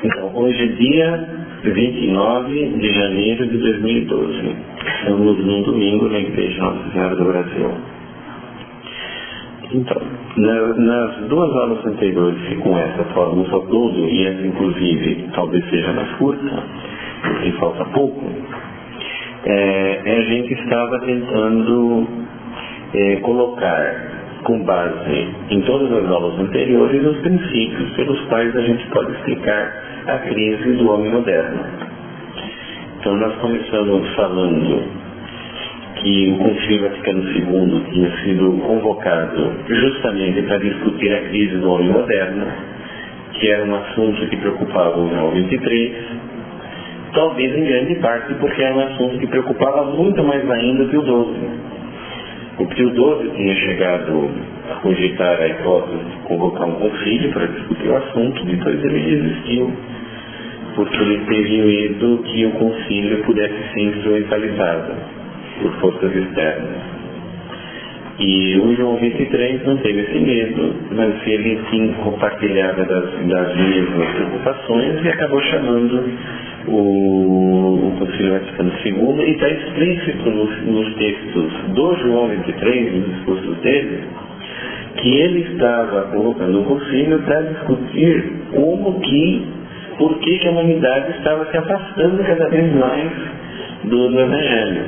Então, hoje é dia 29 de janeiro de 2012. Estamos num domingo na Igreja Nossa Senhora do Brasil. Então, nas duas aulas anteriores, que com essa forma o todo, e essa inclusive talvez seja mais curta, porque falta pouco, a gente estava tentando colocar com base em todas as aulas anteriores os princípios pelos quais a gente pode explicar a crise do homem moderno. Então nós começamos falando que o Concílio Vaticano II tinha sido convocado justamente para discutir a crise do homem moderno, que era um assunto que preocupava o João XXIII, talvez em grande parte porque era um assunto que preocupava muito mais ainda o Pio XII. O Pio XII tinha chegado a cogitar a hipótese de convocar um concílio para discutir o assunto, depois ele desistiu, porque ele teve medo que o concílio pudesse ser instrumentalizado por forças externas. E o João XXIII não teve esse medo, mas ele compartilhava das mesmas preocupações e acabou chamando o Concílio Vaticano II, e está explícito nos textos do João XXIII, nos discursos dele, que ele estava colocando o concílio para discutir por que a humanidade estava se afastando cada vez mais do Evangelho.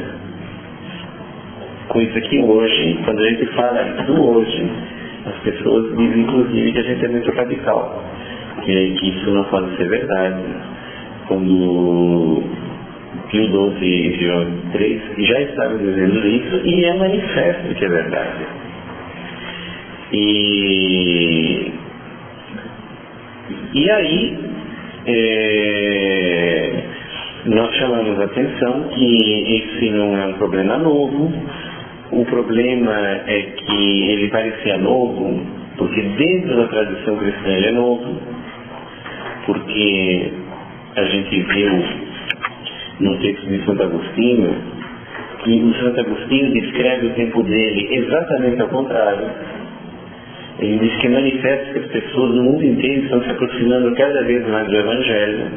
Coisa que hoje, quando a gente fala isso hoje, as pessoas dizem inclusive que a gente é muito radical, que isso não pode ser verdade. Quando Pio XII e João XXIII já estavam dizendo isso, e é manifesto que é verdade. E aí nós chamamos a atenção que esse não é um problema novo. O problema é que ele parecia novo porque dentro da tradição cristã ele é novo, porque a gente viu no texto de Santo Agostinho que o Santo Agostinho descreve o tempo dele exatamente ao contrário. Ele diz que manifesta que as pessoas no mundo inteiro estão se aproximando cada vez mais do Evangelho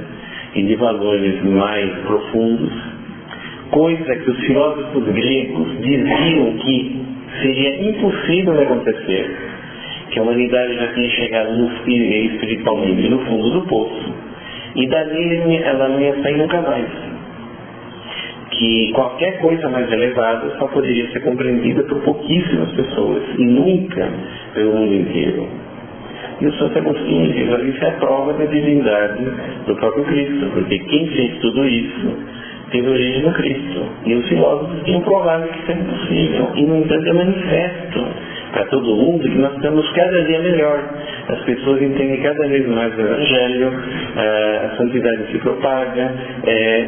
e de valores mais profundos, coisa que os filósofos gregos diziam que seria impossível de acontecer, que a humanidade já tinha chegado espiritualmente no fundo do poço, e dali ela não ia sair nunca mais. Que qualquer coisa mais elevada só poderia ser compreendida por pouquíssimas pessoas, e nunca pelo mundo inteiro. E o Santo Agostinho diz, isso é a prova da divindade do próprio Cristo, porque quem fez tudo isso teve origem no Cristo. E os filósofos tinham provado que isso é impossível. E, no entanto, é manifesto para todo mundo que nós estamos cada dia melhor. As pessoas entendem cada vez mais o Evangelho, a santidade se propaga,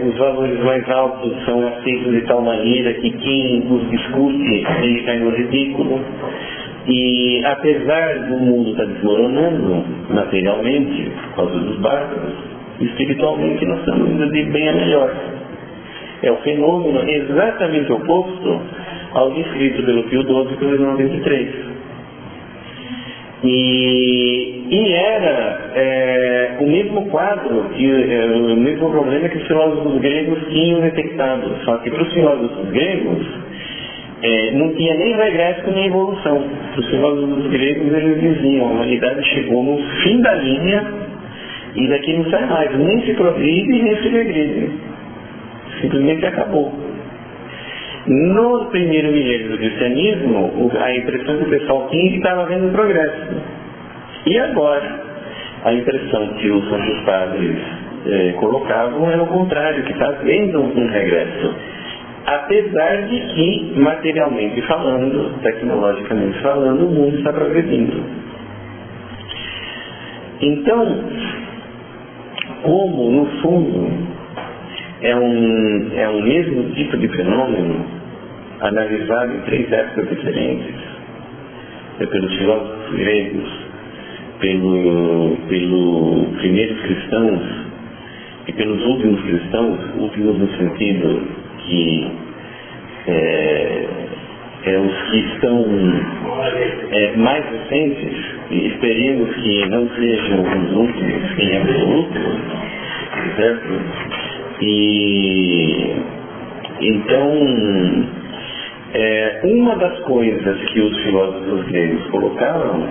os valores mais altos são aceitos de tal maneira que quem os discute, ele cai no ridículo. E apesar do mundo estar desmoronando materialmente, por causa dos bárbaros, espiritualmente nós estamos indo de bem a melhor. É o fenômeno exatamente oposto ao descrito pelo Pio XII e pelo João XXIII. E era o mesmo quadro, o mesmo problema que os filósofos gregos tinham detectado, só que para os filósofos gregos não tinha nem regresso nem evolução. Os filósofos gregos eles diziam, a humanidade chegou no fim da linha e daqui não sai mais, nem se progride nem se regride. Simplesmente acabou. No primeiro milênio do cristianismo, a impressão que o pessoal tinha é que estava havendo progresso. E agora, a impressão que os santos padres colocavam era o contrário, que está havendo um regresso. Apesar de que, materialmente falando, tecnologicamente falando, o mundo está progredindo. Então, como no fundo é um mesmo tipo de fenômeno analisado em três épocas diferentes, pelos filósofos gregos, pelos primeiros cristãos e pelos últimos cristãos, últimos no sentido que os que estão mais recentes, e esperemos que não sejam os últimos em absoluto, certo? E então, uma das coisas que os filósofos gregos colocaram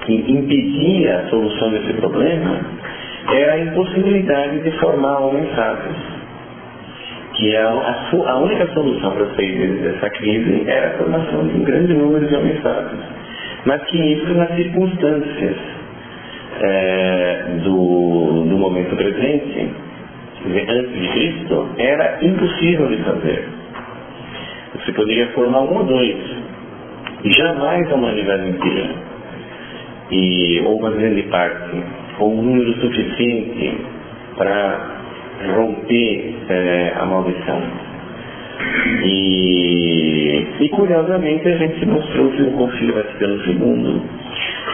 que impedia a solução desse problema era a impossibilidade de formar homens sábios. Que a única solução para sair dessa crise era a formação de um grande número de homens sábios. Mas que isso, nas circunstâncias do momento presente, antes de Cristo, era impossível de fazer. Você poderia formar um ou dois, e jamais a humanidade inteira, ou uma grande parte, ou um número suficiente para romper a maldição. E curiosamente a gente mostrou que o Concílio Vaticano II,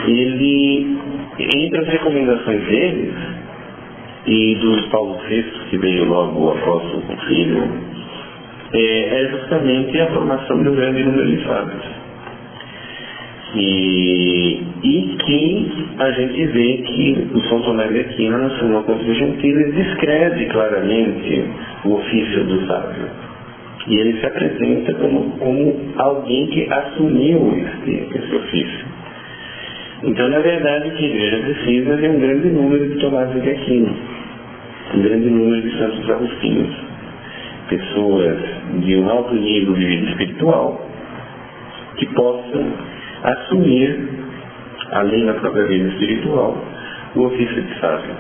ele, entre as recomendações deles e do Paulo VI, que veio logo após o concílio, é justamente a formação de um grande número de sábios. E que a gente vê que o São Tomás de Aquino, na sua Contra Gentiles, descreve claramente o ofício do sábio. E ele se apresenta como alguém que assumiu esse ofício. Então, na verdade, o que a igreja precisa é um grande número de Tomás de Aquino, um grande número de santos agostinos, pessoas de um alto nível de vida espiritual que possam assumir, além da própria vida espiritual, o ofício de sábio.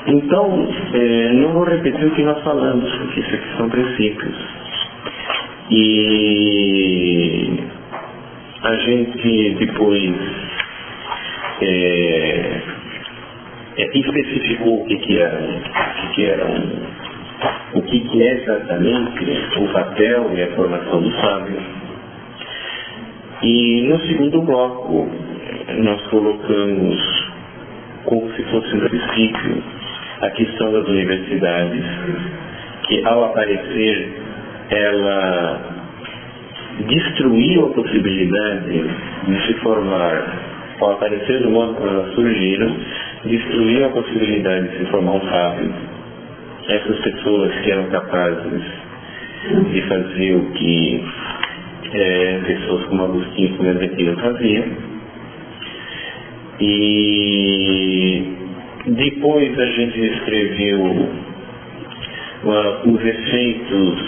Então, não vou repetir o que nós falamos, porque isso aqui são princípios. E a gente depois especificou o que é exatamente o papel e a formação do sábio. E no segundo bloco nós colocamos como se fosse um princípio a questão das universidades, que ao aparecer ela destruiu a possibilidade de se formar, ao aparecer do modo como elas surgiram, destruiu a possibilidade de se formar um sábio. Essas pessoas que eram capazes de fazer o que pessoas como Agostinho e Tomás de Aquino faziam. E depois a gente descreveu os efeitos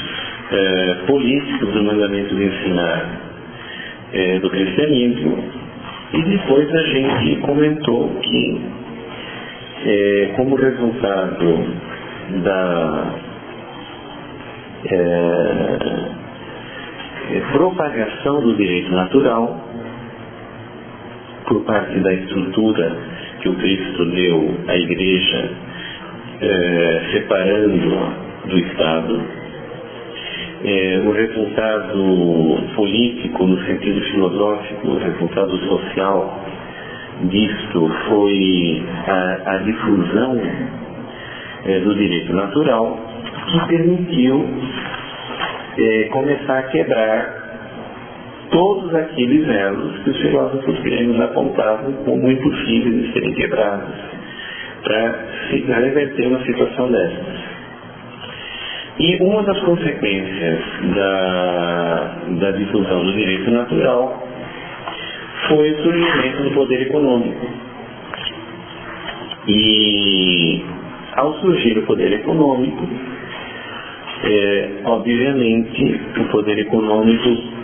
políticos do mandamento de ensinar do cristianismo, e depois a gente comentou que como resultado da propagação do direito natural por parte da estrutura que o Cristo deu à Igreja, separando do Estado, o resultado político no sentido filosófico, o resultado social disto foi a difusão do direito natural, que permitiu começar a quebrar todos aqueles elos que os filósofos gregos apontavam como impossíveis de serem quebrados para reverter uma situação dessas. E uma das consequências da difusão do direito natural foi o surgimento do poder econômico. E ao surgir o poder econômico, obviamente o poder econômico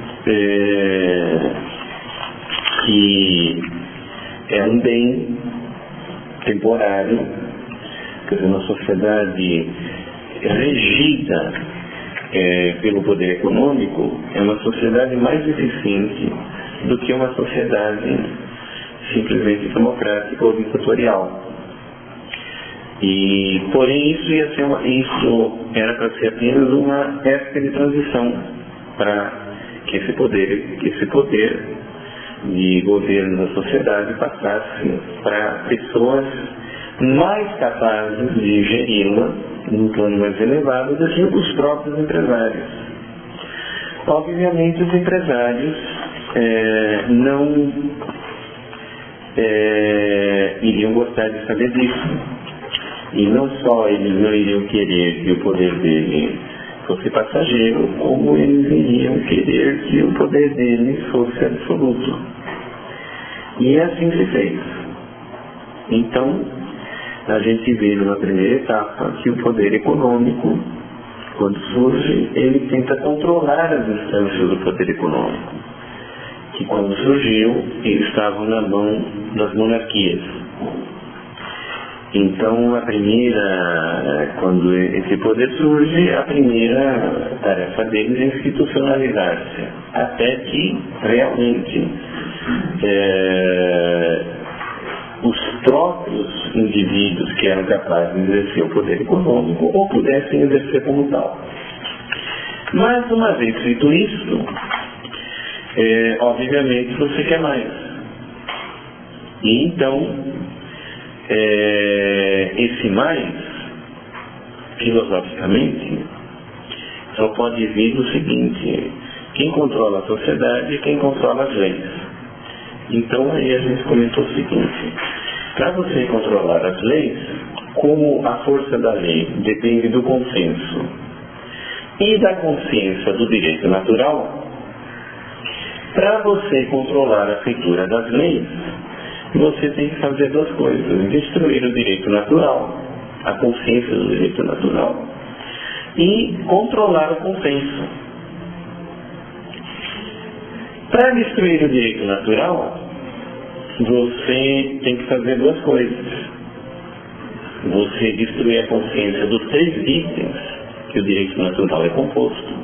que é um bem temporário, quer dizer, uma sociedade regida pelo poder econômico é uma sociedade mais eficiente do que uma sociedade simplesmente democrática ou ditatorial. E, porém, isso era para ser apenas uma época de transição para que esse poder de governo da sociedade passasse para pessoas mais capazes de geri-la num plano mais elevado do que os próprios empresários. Obviamente, os empresários não iriam gostar de saber disso. E não só eles não iriam querer que o poder dele fosse passageiro, como eles iriam querer que o poder deles fosse absoluto. E é assim que se fez. Então, a gente vê numa primeira etapa que o poder econômico, quando surge, ele tenta controlar as instâncias do poder econômico, que quando surgiu, eles estavam na mão das monarquias. Então, quando esse poder surge, a primeira tarefa deles é institucionalizar-se, até que realmente os próprios indivíduos que eram capazes de exercer o poder econômico ou pudessem exercer como tal. Mas, uma vez feito isso, obviamente você quer mais. E então, esse mais, filosoficamente, só pode vir do seguinte: quem controla a sociedade e quem controla as leis. Então aí a gente comentou o seguinte: para você controlar as leis, como a força da lei depende do consenso e da consciência do direito natural, para você controlar a feitura das leis, você tem que fazer duas coisas: destruir o direito natural, a consciência do direito natural, e controlar o consenso. Para destruir o direito natural, você tem que fazer duas coisas. Você destruir a consciência dos 3 itens que o direito natural é composto,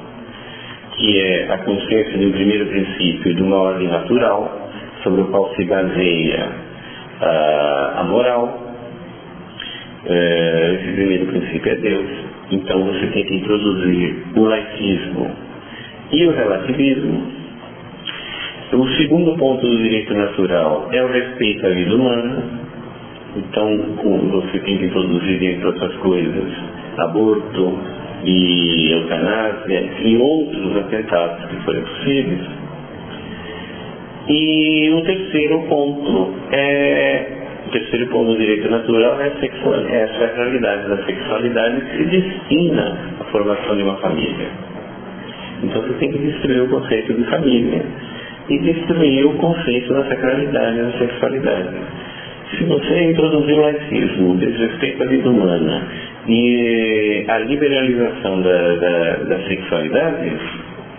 que é a consciência do primeiro princípio de uma ordem natural, sobre o qual se baseia a moral. Esse primeiro princípio é Deus. Então você tem que introduzir o laicismo e o relativismo. O segundo ponto do direito natural é o respeito à vida humana. Então você tem que introduzir, entre outras coisas, aborto e eutanásia e outros atentados que forem possíveis. E o terceiro ponto do direito natural é a sacralidade da sexualidade, que se destina à formação de uma família. Então você tem que destruir o conceito de família e destruir o conceito da sacralidade da sexualidade. Se você introduzir o laicismo, o desrespeito à vida humana e a liberalização da sexualidade,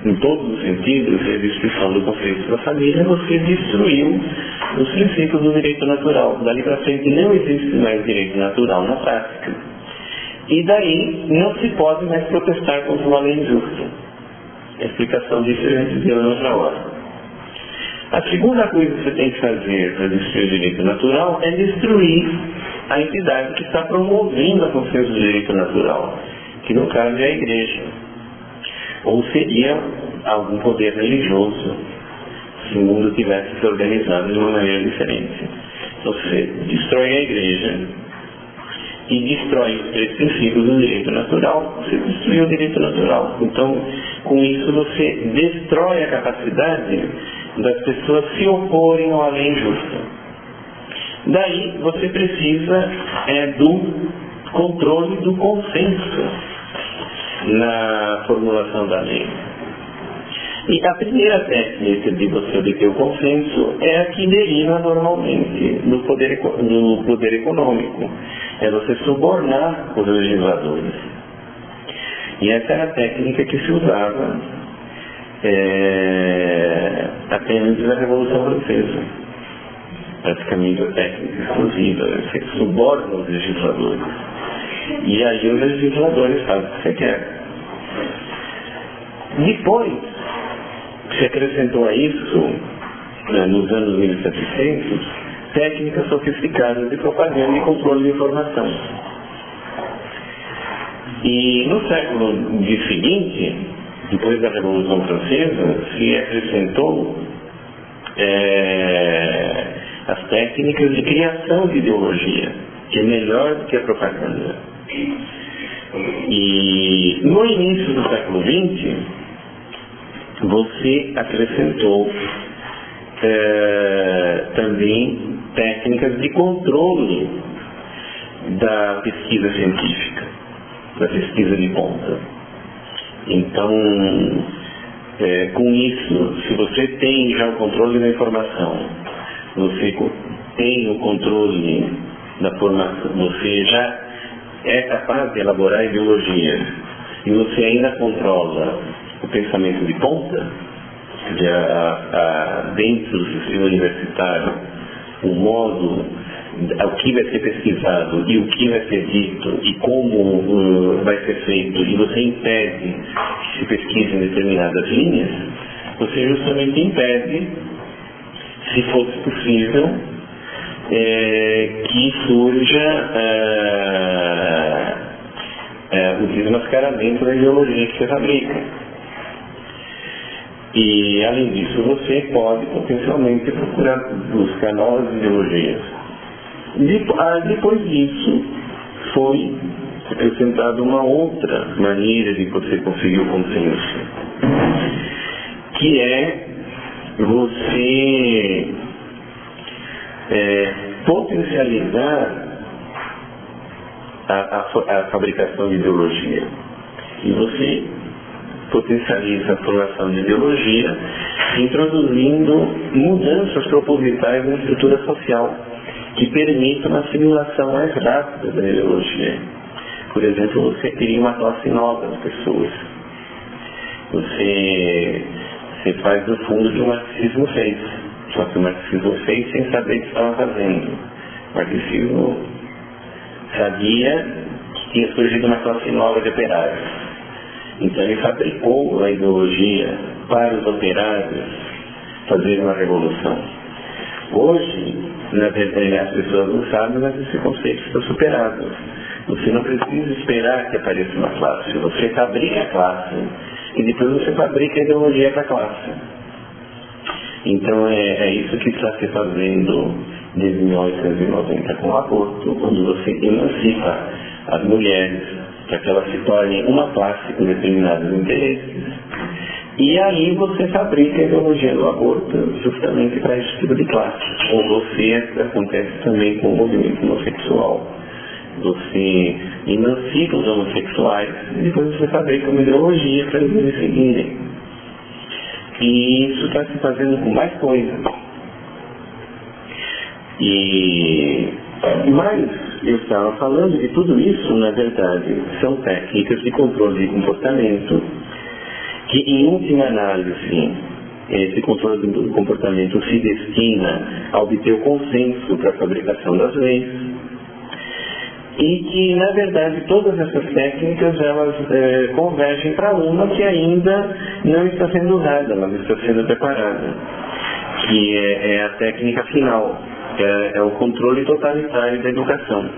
em todos os sentidos, e a destruição do conceito da família, você destruiu os princípios do direito natural. Dali para frente não existe mais direito natural na prática. E daí não se pode mais protestar contra uma lei injusta. A explicação disso a gente deu noutra hora. A segunda coisa que você tem que fazer para destruir o direito natural é destruir a entidade que está promovendo a consciência do direito natural, que no caso é a igreja. Ou seria algum poder religioso, se o mundo tivesse se organizado de uma maneira diferente. Então você destrói a igreja e destrói os 3 princípios do direito natural, você destruiu o direito natural. Então, com isso você destrói a capacidade das pessoas se oporem à lei injusta. Daí você precisa do controle do consenso na formulação da lei. E a primeira técnica de você obter o consenso é a que deriva normalmente do poder econômico. É você subornar os legisladores. E essa era a técnica que se usava até antes da Revolução Francesa. Praticamente a técnica exclusiva. Você suborna os legisladores. E aí os legisladores fazem o que você quer. Depois, se acrescentou a isso, nos anos 1700, técnicas sofisticadas de propaganda e controle de informação. E no século seguinte, depois da Revolução Francesa, se acrescentou as técnicas de criação de ideologia, que é melhor do que a propaganda. E no início do século XX, você acrescentou também técnicas de controle da pesquisa científica, da pesquisa de ponta. Então, com isso, se você tem já o controle da informação, você tem o controle da formação, você já é capaz de elaborar ideologias, e você ainda controla o pensamento de ponta, dentro do sistema universitário, o modo, o que vai ser pesquisado e o que vai ser dito e como vai ser feito, e você impede que se pesquise em determinadas linhas, você justamente impede, se fosse possível, que surja o desmascaramento da ideologia que você fabrica. E, além disso, você pode potencialmente buscar novas ideologias. Depois disso, foi acrescentada uma outra maneira de você conseguir o consenso, que é você potencializar a fabricação de ideologia. E você potencializa a formação de ideologia introduzindo mudanças propositais na estrutura social que permitam a assimilação mais rápida da ideologia. Por exemplo, você cria uma classe nova de pessoas. Você faz do fundo que o marxismo fez. Só que o marxismo fez sem saber o que estava fazendo. O marxismo sabia que tinha surgido uma classe nova de operários. Então ele fabricou a ideologia para os operários fazer uma revolução. Hoje, na verdade, as pessoas não sabem, mas esse conceito está superado. Você não precisa esperar que apareça uma classe. Você fabrica a classe e depois você fabrica a ideologia para a classe. Então é isso que está se fazendo desde 1890 com o aborto, quando você emancipa as mulheres para que elas se tornem uma classe com determinados interesses. E aí você fabrica a ideologia do aborto justamente para esse tipo de classe. Ou você, acontece também com o movimento homossexual. Você emancipa os homossexuais e depois você fabrica uma ideologia para eles seguirem. E isso está se fazendo com mais coisas. Mas eu estava falando de tudo isso, na verdade, são técnicas de controle de comportamento que, em última análise, esse controle do comportamento se destina a obter o consenso para a fabricação das leis, e que, na verdade, todas essas técnicas, elas convergem para uma que ainda não está sendo usada, mas está sendo preparada, que é a técnica final, é o controle totalitário da educação.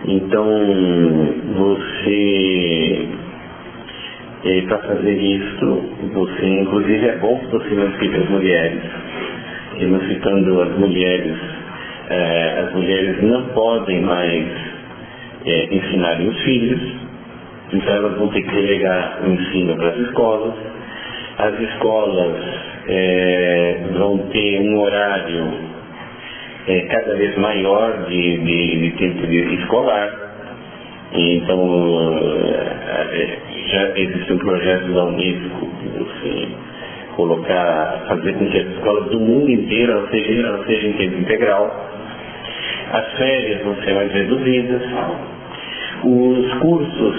Então, você, para fazer isso, você, inclusive, é bom que você emancipe as mulheres. Emancipando as mulheres não podem mais ensinarem os filhos, então elas vão ter que delegar o ensino para as escolas. As escolas vão ter um horário cada vez maior de tempo escolar. Então, já existe um projeto da Unesco de você fazer com que as escolas do mundo inteiro elas sejam em tempo integral. As férias vão ser mais reduzidas. Os cursos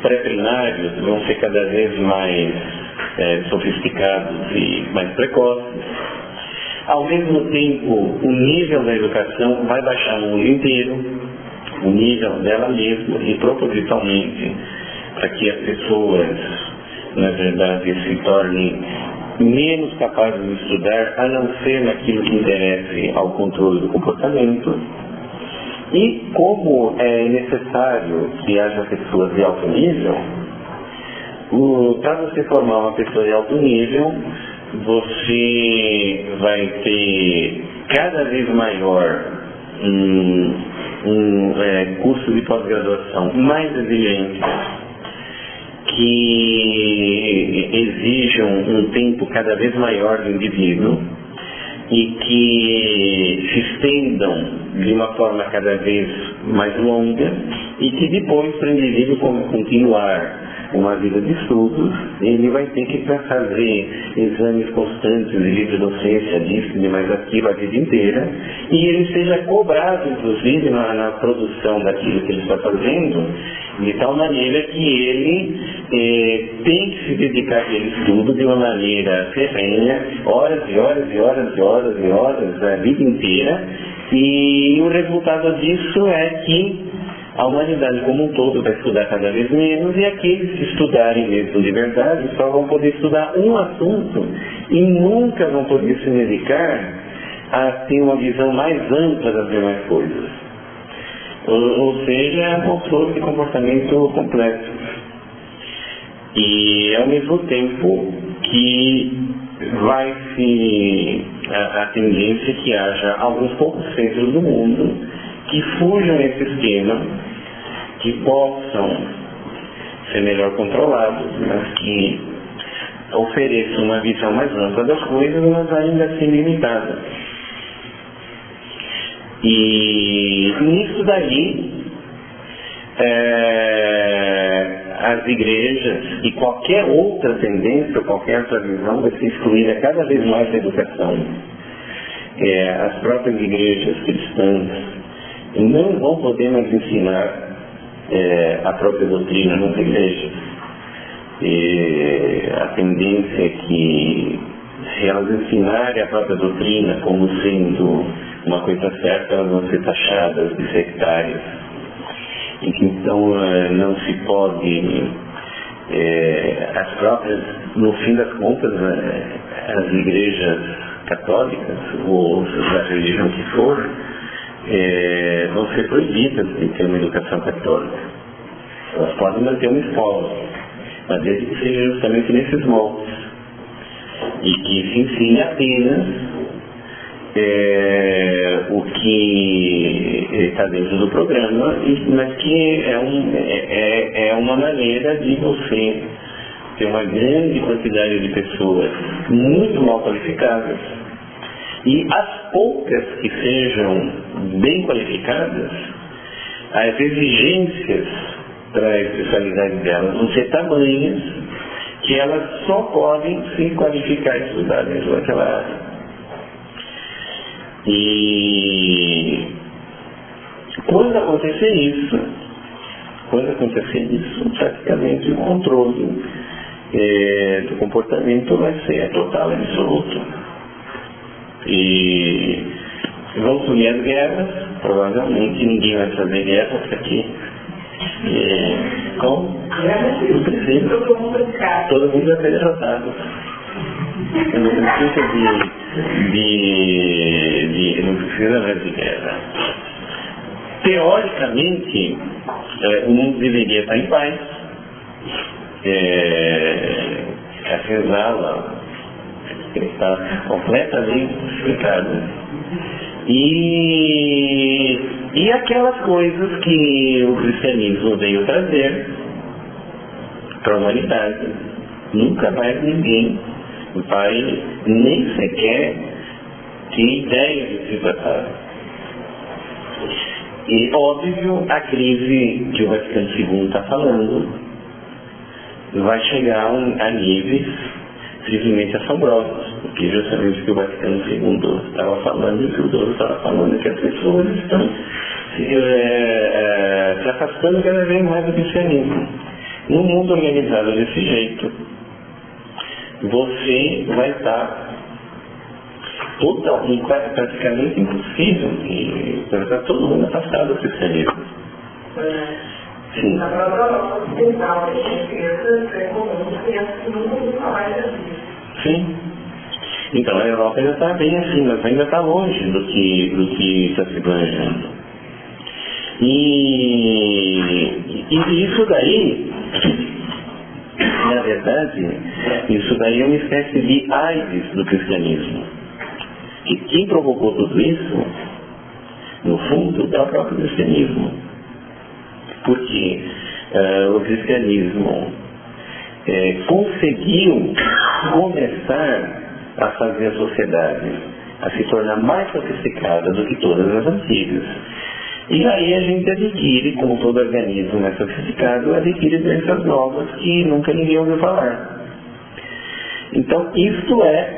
pré-primários vão ser cada vez mais sofisticados e mais precoces. Ao mesmo tempo, o nível da educação vai baixar no mundo inteiro, o nível dela mesma, e propositalmente, para que as pessoas, na verdade, se tornem menos capazes de estudar, a não ser naquilo que interesse ao controle do comportamento. E como é necessário que haja pessoas de alto nível, para você formar uma pessoa de alto nível, você vai ter cada vez maior curso de pós-graduação mais exigente, que exijam um tempo cada vez maior do indivíduo e que se estendam de uma forma cada vez mais longa e que depois, para o indivíduo continuar uma vida de estudos, ele vai ter que fazer exames constantes de livre docência, disso, de mais aquilo, a vida inteira, e ele seja cobrado, inclusive, na produção daquilo que ele está fazendo, de tal maneira que ele tem que se dedicar àquele estudo de uma maneira ferrenha, horas e horas e horas e horas e horas, a vida inteira, e o resultado disso é que a humanidade como um todo vai estudar cada vez menos e aqueles que estudarem mesmo de verdade só vão poder estudar um assunto e nunca vão poder se dedicar a ter uma visão mais ampla das demais coisas. Ou seja, um controle de comportamento completo. E ao mesmo tempo que vai se a tendência que haja alguns poucos centros do mundo que fujam esse esquema, que possam ser melhor controlados, mas que ofereçam uma visão mais ampla das coisas, mas ainda assim limitada. E nisso daí, as igrejas e qualquer outra tendência, qualquer outra visão vai se excluir cada vez mais da educação. As próprias igrejas cristãs não vão poder mais ensinar a própria doutrina nas igrejas. A tendência é que, se elas ensinarem a própria doutrina como sendo uma coisa certa, elas vão ser taxadas de sectárias. E que então não se pode, as próprias, no fim das contas, as igrejas católicas, ou da religião que for, vão ser proibidas de ter uma educação católica. Elas podem manter uma escola, mas desde que seja justamente nesses moldes. E que se ensine apenas o que está dentro do programa, mas que é uma maneira de você ter uma grande quantidade de pessoas muito mal qualificadas, e as poucas que sejam bem qualificadas, as exigências para a especialidade delas vão ser tamanhas que elas só podem se qualificar e estudar dentro daquela área. E quando acontecer isso, praticamente o controle do comportamento vai ser total e absoluto. E vão surgir as guerras, provavelmente ninguém vai fazer guerra aqui. Com o princípio, todo mundo vai ser derrotado. No princípio não precisa mais de guerra. Teoricamente, o mundo deveria estar em paz. A senzala está completamente explicado. E aquelas coisas que o cristianismo veio trazer para a humanidade, nunca mais ninguém vai nem sequer ter ideia de se tratar. E óbvio, a crise que o Vaticano II está falando vai chegar a níveis simplesmente assombrosos, porque justamente o que o Vaticano II estava falando, e o que o Douro estava falando, que as pessoas estão se afastando cada vez mais do cristianismo. Num mundo organizado desse jeito, você vai estar praticamente impossível, e vai estar todo mundo afastado do cristianismo. Sim. Na própria ocidental, a gente é comum, crianças que nunca ouviram falar de Jesus. Sim. Então a Europa ainda está bem assim, mas ainda está longe do que está se planejando. E isso daí, na verdade, isso daí é uma espécie de AIDS do cristianismo. E quem provocou tudo isso, no fundo, é o próprio cristianismo. Porque o cristianismo conseguiu começar a fazer a sociedade a se tornar mais sofisticada do que todas as antigas. E aí a gente adquire, como todo organismo mais sofisticado, adquire doenças novas que nunca ninguém ouviu falar. Então, isto é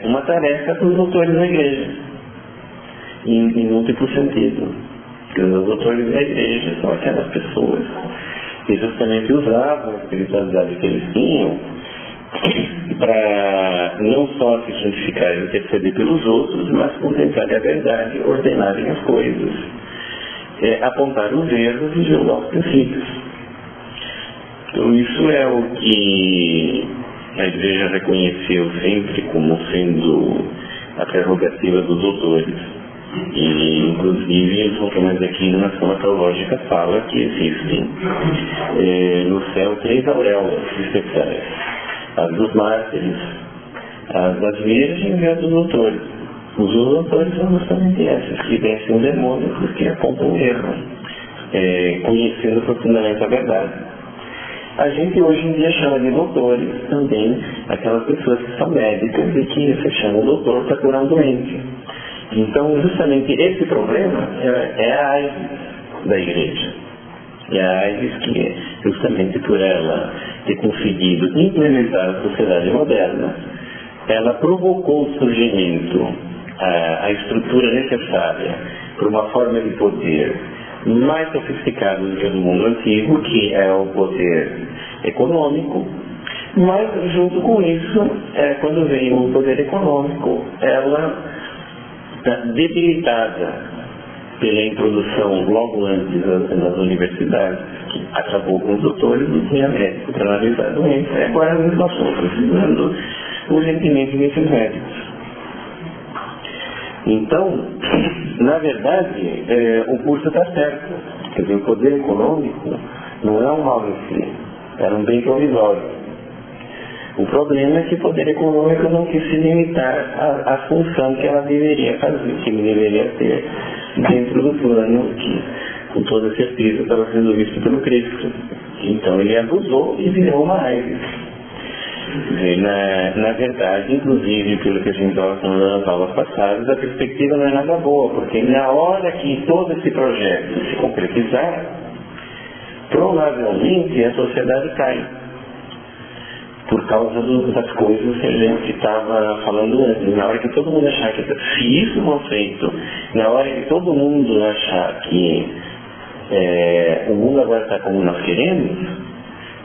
uma tarefa dos doutores da igreja, em múltiplo sentido. Porque os doutores da igreja são aquelas pessoas que justamente usavam a espiritualidade que eles tinham para não só se santificar e interceder pelos outros, mas contemplar a verdade, ordenarem as coisas, apontar os erros e julgar os princípios. Então isso é o que a igreja reconheceu sempre como sendo a prerrogativa dos doutores. E inclusive o São Tomás de Aquino, na Soma Teológica, fala que existem no céu 3 auréolas especiais: as dos mártires, as das virgens e as dos doutores. Os doutores são justamente essas, que vencem o demônio porque apontam o erro, conhecendo profundamente a verdade. A gente hoje em dia chama de doutores também aquelas pessoas que são médicas e que se chamam doutor para curar um doente. Então, justamente esse problema é a AIDS da igreja. E a AIDS que, justamente por ela ter conseguido implementar a sociedade moderna, ela provocou o surgimento, a estrutura necessária para uma forma de poder mais sofisticada do que o do mundo antigo, que é o poder econômico. Mas, junto com isso, quando veio o poder econômico, ela debilitada pela introdução logo antes das universidades, que acabou com os doutores, não tinha médico para analisar a doença, e agora nós estamos precisando urgentemente desses médicos. Então, na verdade, o curso está certo. Quer dizer, o poder econômico não é um mal em si, era um bem provisório. O problema é que o poder econômico não quis se limitar à função que ela deveria fazer, que ele deveria ter dentro do plano que, com toda certeza, estava sendo visto pelo Cristo. Então ele abusou e virou uma AIDS. Na verdade, inclusive, pelo que a gente estava falando nas aulas passadas, a perspectiva não é nada boa, porque na hora que todo esse projeto se concretizar, provavelmente a sociedade cai. Por causa das coisas que a gente estava falando antes. Na hora que todo mundo achar que se isso não feito, na hora que todo mundo achar que o mundo agora está como nós queremos,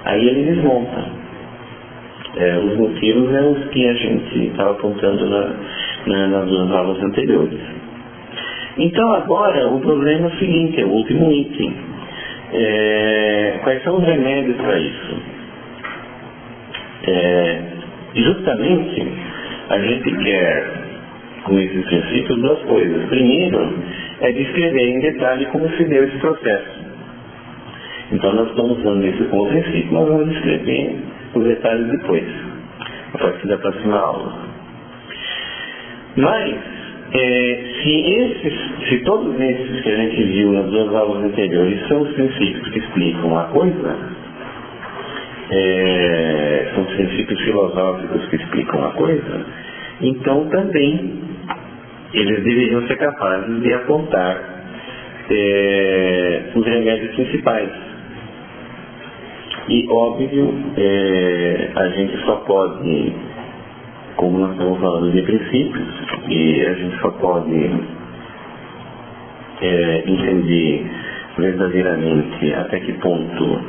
aí ele desmonta. Os motivos são os que a gente estava apontando nas aulas anteriores. Então agora o problema é o seguinte, é o último item. Quais são os remédios para isso? Justamente a gente quer, com esses princípios, 2 coisas. Primeiro, é descrever em detalhe como se deu esse processo. Então nós estamos usando isso como princípio, nós vamos descrever os detalhes depois, a partir da próxima aula. Mas, se todos esses que a gente viu nas 2 aulas anteriores são os princípios que explicam a coisa, são os princípios filosóficos que explicam a coisa, então também eles deveriam ser capazes de apontar os remédios principais. E óbvio, a gente só pode, como nós estamos falando de princípios, e a gente só pode entender verdadeiramente até que ponto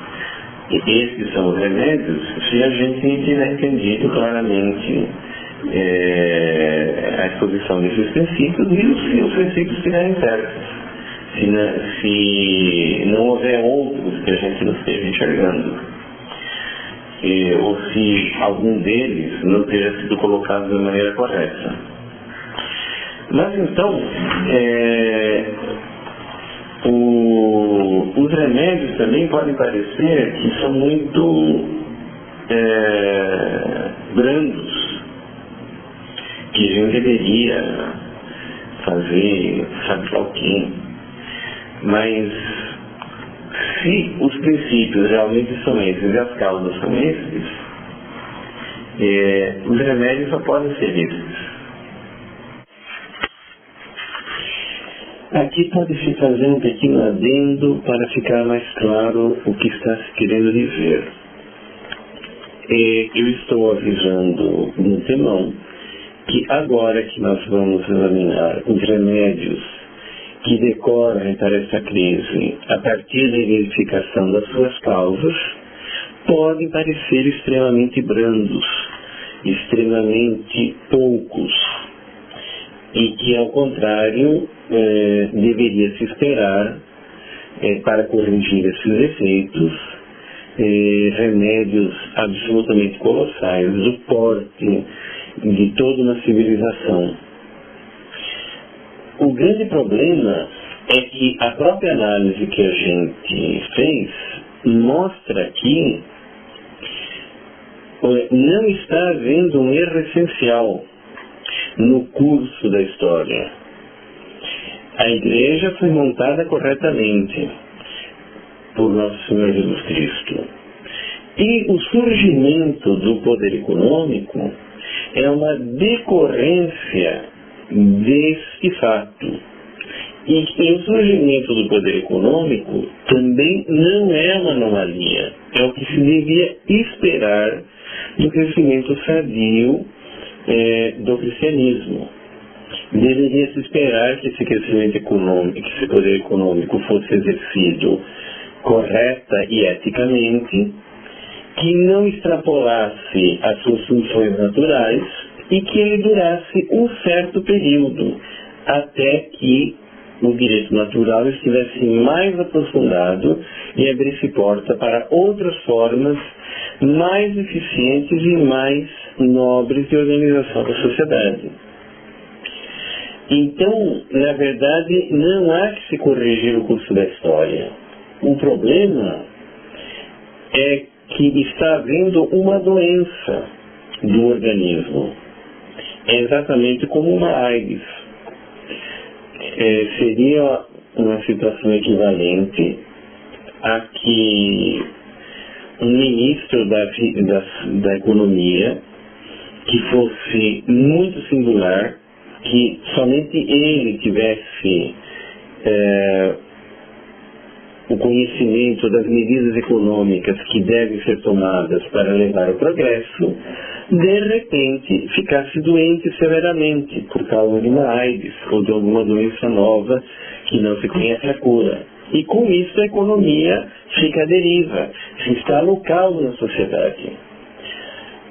esses são os remédios, se a gente tiver entendido claramente a exposição desses princípios e se os princípios estiverem certos. Se não houver outros que a gente não esteja enxergando, ou se algum deles não tenha sido colocado da maneira correta. Mas então, os remédios também podem parecer que são muito brandos, que a gente deveria fazer, sabe lá o quê. Mas se os princípios realmente são esses e as causas são esses, os remédios só podem ser esses. Aqui pode-se fazer um pequeno adendo para ficar mais claro o que está se querendo dizer. Eu estou avisando no temão que agora que nós vamos examinar os remédios que decorrem para essa crise a partir da identificação das suas causas, podem parecer extremamente brandos, extremamente poucos, e que, ao contrário, deveria se esperar, para corrigir esses efeitos, remédios absolutamente colossais, do porte de toda uma civilização. O grande problema é que a própria análise que a gente fez mostra que não está havendo um erro essencial no curso da história. A igreja foi montada corretamente por Nosso Senhor Jesus Cristo. E o surgimento do poder econômico é uma decorrência deste fato. E o surgimento do poder econômico também não é uma anomalia. É o que se devia esperar do crescimento sadio do cristianismo. Deveria se esperar que esse crescimento econômico, que esse poder econômico fosse exercido correta e eticamente, que não extrapolasse as suas funções naturais e que ele durasse um certo período, até que o direito natural estivesse mais aprofundado e abrisse porta para outras formas mais eficientes e mais nobres de organização da sociedade. Então, na verdade, não há que se corrigir o curso da história. O problema é que está havendo uma doença do organismo. É exatamente como uma AIDS. Seria uma situação equivalente a que um ministro da economia que fosse muito singular, que somente ele tivesse o conhecimento das medidas econômicas que devem ser tomadas para levar ao progresso, de repente ficasse doente severamente por causa de uma AIDS ou de alguma doença nova que não se conhece a cura. E com isso a economia fica à deriva, se instala o caos na sociedade.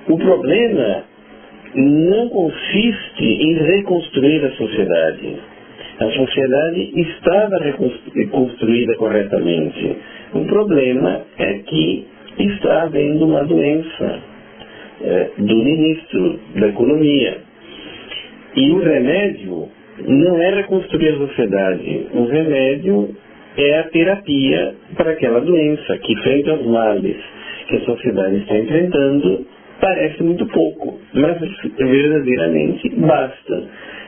O problema não consiste em reconstruir a sociedade. A sociedade estava reconstruída corretamente. O problema é que está havendo uma doença do ministro da economia. E o remédio não é reconstruir a sociedade. O remédio é a terapia para aquela doença, que frente aos males que a sociedade está enfrentando, parece muito pouco, mas verdadeiramente basta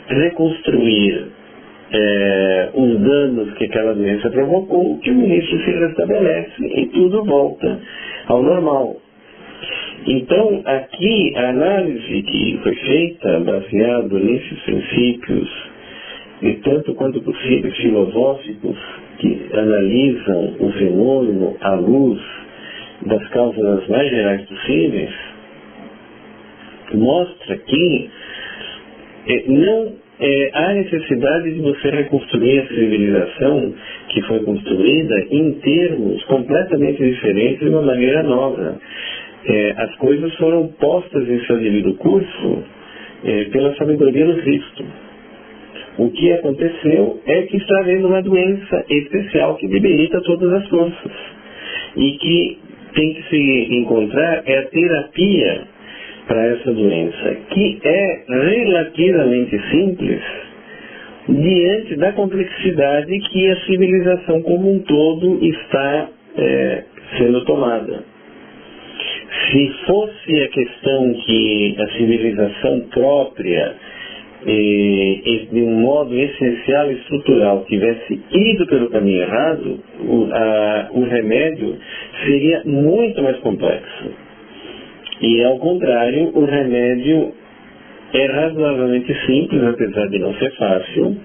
reconstruir os danos que aquela doença provocou, que o ministro se restabelece e tudo volta ao normal. Então, aqui, a análise que foi feita, baseado nesses princípios, e tanto quanto possível filosóficos, que analisam o fenômeno à luz das causas mais gerais possíveis, mostra que não há necessidade de você reconstruir a civilização que foi construída em termos completamente diferentes de uma maneira nova. As coisas foram postas em seu devido curso pela sabedoria do Cristo. O que aconteceu é que está havendo uma doença especial que debilita todas as forças. E que tem que se encontrar a terapia para essa doença, que é relativamente simples diante da complexidade que a civilização como um todo está sendo tomada. Se fosse a questão que a civilização própria de um modo essencial e estrutural tivesse ido pelo caminho errado, o remédio seria muito mais complexo. E ao contrário, o remédio é razoavelmente simples, apesar de não ser fácil.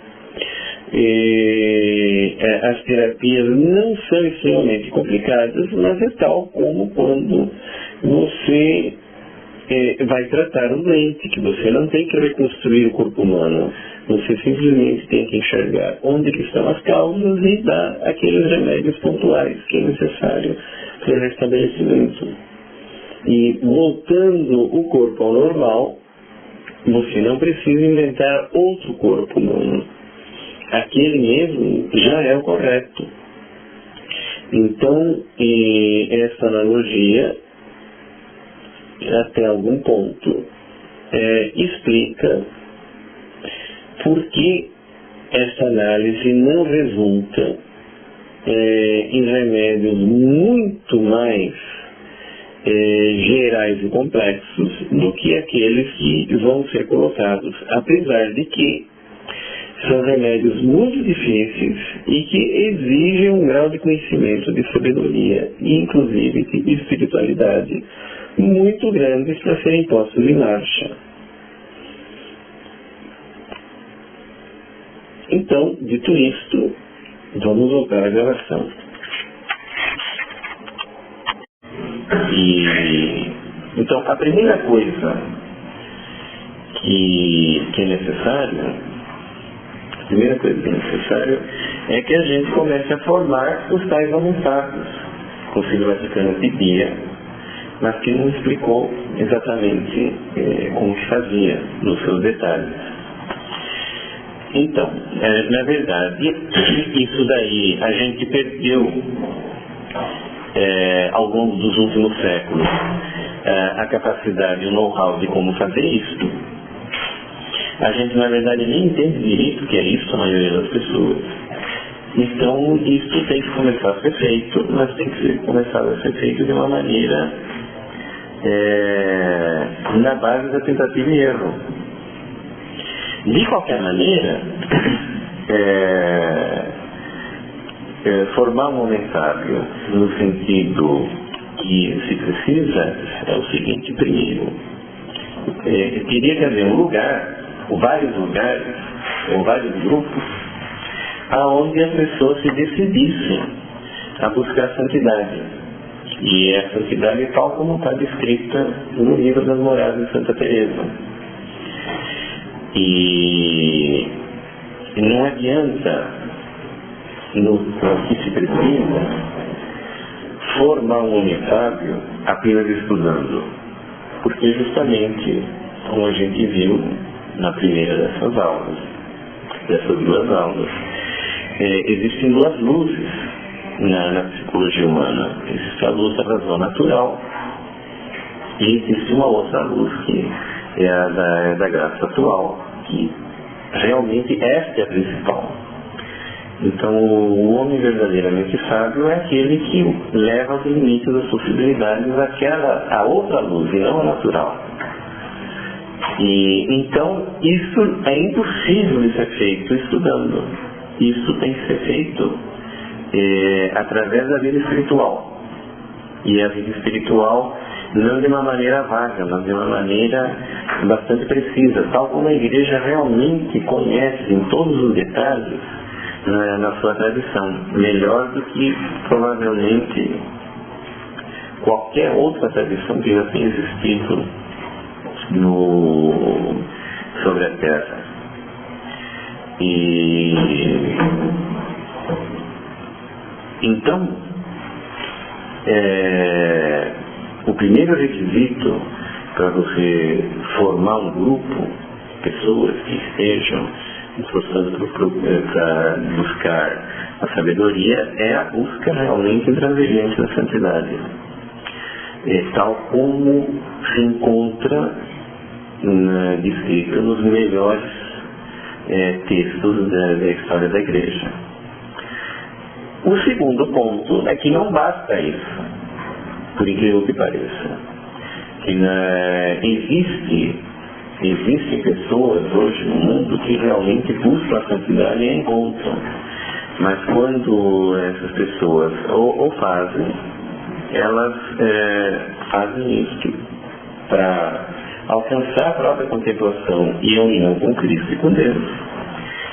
As terapias não são extremamente complicadas, mas é tal como quando você vai tratar um doente, que você não tem que reconstruir o corpo humano, você simplesmente tem que enxergar onde que estão as causas e dar aqueles remédios pontuais que é necessário para o restabelecimento. E voltando o corpo ao normal, você não precisa inventar outro corpo humano. Aquele mesmo já é o correto. Então, essa analogia, até algum ponto, explica por que essa análise não resulta em remédios muito mais gerais e complexos do que aqueles que vão ser colocados, apesar de que são remédios muito difíceis e que exigem um grau de conhecimento, de sabedoria e inclusive de espiritualidade muito grandes para serem postos em marcha. Então, dito isto, vamos voltar à gravação. Então, a primeira coisa que é necessária, é que a gente comece a formar os tais aumentados. O Concílio Vaticano pedia, mas que não explicou exatamente como se fazia nos seus detalhes. Então, na verdade, isso daí a gente perdeu ao longo dos últimos séculos a capacidade e o know-how de como fazer isso. A gente, na verdade, nem entende direito o que é isso, a maioria das pessoas. Então, isso tem que começar a ser feito, mas tem que começar a ser feito de uma maneira na base da tentativa e erro. De qualquer maneira, formar um homem sábio no sentido que se precisa é o seguinte: primeiro, teria que haver um lugar, ou vários lugares, ou vários grupos, aonde as pessoas se decidissem a buscar a santidade. E a santidade é tal como está descrita no livro das Moradas de Santa Teresa. E não adianta, no que se precisa, formar um homem sábio apenas estudando. Porque justamente, como a gente viu na primeira dessas duas aulas, existem duas luzes na psicologia humana. Existe a luz da razão natural e existe uma outra luz que é a da graça atual, que realmente esta é a principal. Então, o homem verdadeiramente sábio é aquele que leva aos limites das possibilidades a outra luz e não a natural. E então, isso é impossível de ser feito estudando. Isso tem que ser feito através da vida espiritual. E a vida espiritual não de uma maneira vaga, mas de uma maneira bastante precisa, tal como a igreja realmente conhece em todos os detalhes na sua tradição, melhor do que provavelmente qualquer outra tradição que já tenha existido sobre a Terra. Então, o primeiro requisito para você formar um grupo de pessoas que estejam esforçando para buscar a sabedoria é a busca realmente intransigente da santidade. Tal como se encontra descrito nos melhores textos da história da Igreja. O segundo ponto é que não basta isso, por incrível que pareça. Existe Existem pessoas hoje no mundo que realmente buscam a santidade e a encontram. Mas quando essas pessoas ou fazem, elas fazem isso para alcançar a própria contemplação e a união com Cristo e com Deus,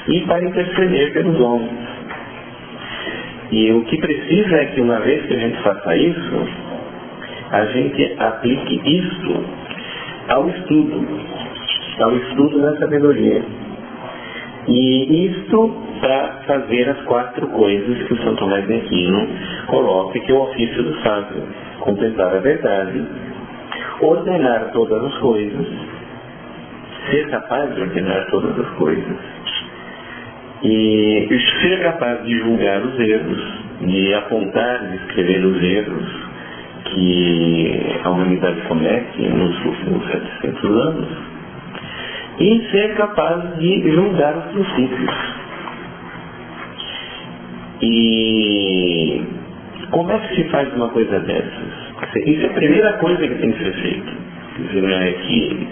e para interceder pelos homens. E o que precisa é que, uma vez que a gente faça isso, a gente aplique isso ao estudo da sabedoria. E isto para fazer as 4 coisas que o São Tomás de Aquino coloca, que é o ofício do sábio: contemplar a verdade, ordenar todas as coisas, ser capaz de ordenar todas as coisas, e ser capaz de julgar os erros, de apontar, de escrever os erros que a humanidade comete nos últimos 700 anos, e ser capaz de julgar os princípios. E como é que se faz uma coisa dessas? Isso é a primeira coisa que tem que ser feita. Quer dizer, não é que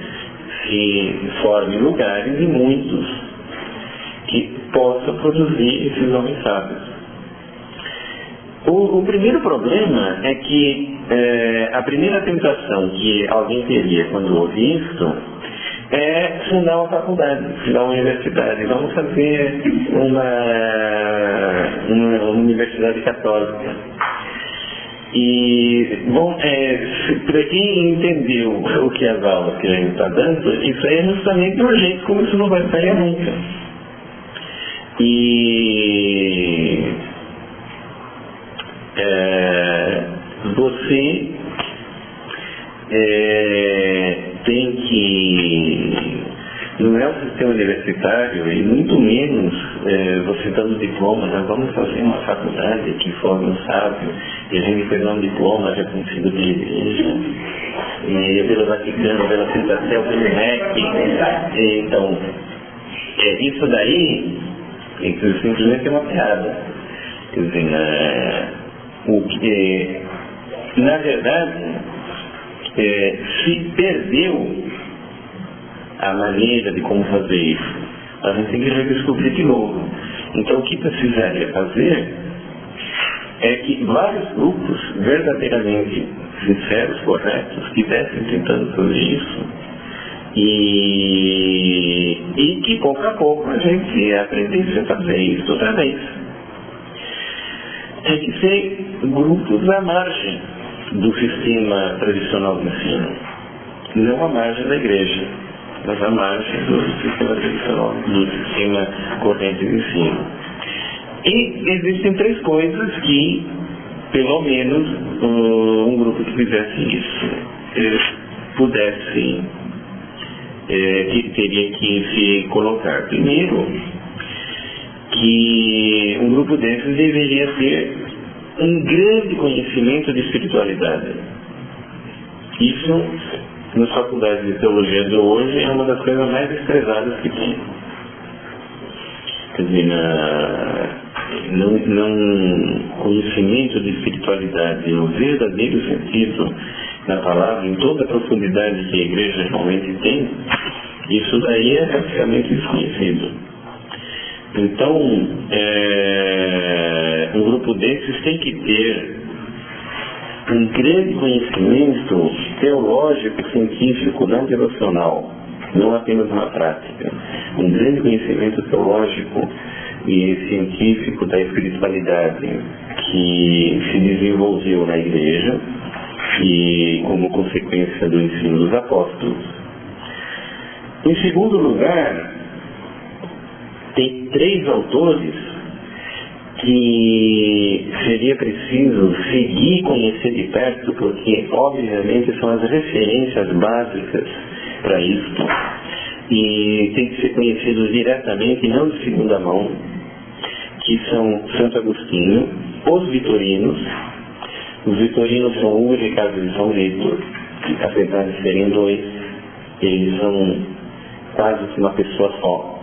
se forme lugares e muitos que possam produzir esses homens sábios. O primeiro problema é que a primeira tentação que alguém teria quando ouve isto é fundar uma faculdade, fundar uma universidade. Vamos fazer uma universidade católica. E, bom, para quem entendeu o que as aulas que a gente está dando, isso aí é justamente o jeito como isso não vai sair nunca. E você tem que... Não é o sistema universitário, e muito menos você dando diploma. Nós vamos fazer uma faculdade que forma um sábio, e a gente pegar um diploma reconhecido pela Igreja, e pelo Vaticano, pela Sentação, pelo MEC. Então, isso daí simplesmente é uma piada. Quer dizer, na verdade, se perdeu a maneira de como fazer isso, a gente tem que redescobrir de novo. Então, o que precisaria fazer é que vários grupos verdadeiramente sinceros, corretos, estivessem tentando fazer isso, e que pouco a pouco a gente aprendesse a fazer isso outra vez. Tem que ser grupos à margem do sistema tradicional de ensino, não à margem da Igreja, mas à margem do sistema tradicional, do sistema corrente de ensino. E existem 3 coisas que, pelo menos, um grupo que fizesse isso pudesse, que teria que se colocar. Primeiro, que um grupo desses deveria ter um grande conhecimento de espiritualidade. Isso, nas faculdades de teologia de hoje, é uma das coisas mais desprezadas que tem. Quer dizer, não conhecimento de espiritualidade, no verdadeiro sentido da palavra, em toda a profundidade que a Igreja realmente tem, isso daí é praticamente desconhecido. Então, um grupo desses tem que ter um grande conhecimento teológico, científico, não devocional, não apenas uma prática. Um grande conhecimento teológico e científico da espiritualidade que se desenvolveu na Igreja e como consequência do ensino dos apóstolos. Em segundo lugar, tem 3 autores que seria preciso seguir e conhecer de perto, porque obviamente são as referências básicas para isso, e tem que ser conhecidos diretamente e não de segunda mão, que são Santo Agostinho, os Vitorinos. Os Vitorinos são Hugo de Casa de São Vítor, que apesar de serem 2, eles são quase que uma pessoa só.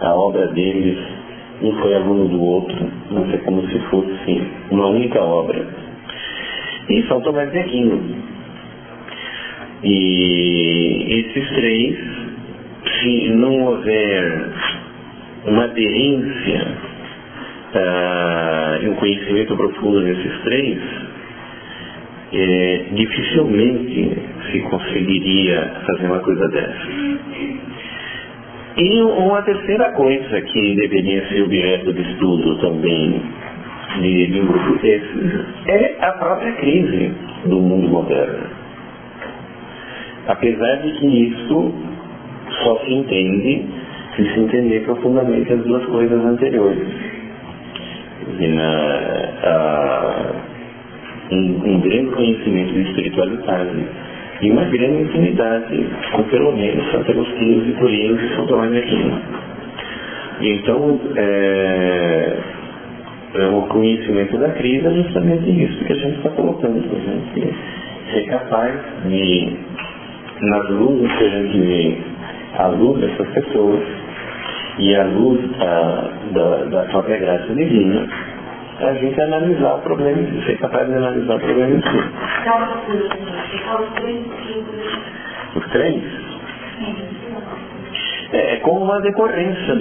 A obra deles, um foi aluno do outro, não sei, como se fosse uma única obra. E São Tomás de Aquino. E esses 3 se não houver uma aderência e um conhecimento profundo desses três, dificilmente se conseguiria fazer uma coisa dessa. E uma terceira coisa que deveria ser objeto de estudo também de um grupo desses é a própria crise do mundo moderno. Apesar de que isso só se entende se se entender profundamente as duas coisas anteriores. Um grande conhecimento de espiritualidade e uma grande intimidade com pelo menos Santo Agostinho, Vitorinos e São Tomás de Aquino. Então, o conhecimento da crise é justamente isso que a gente está colocando, a gente ser capaz de, nas luzes que a gente vê, a luz dessas pessoas e a luz da própria graça divina, a gente analisar o problema, ser capaz de analisar o problema em si. Os três? É como uma decorrência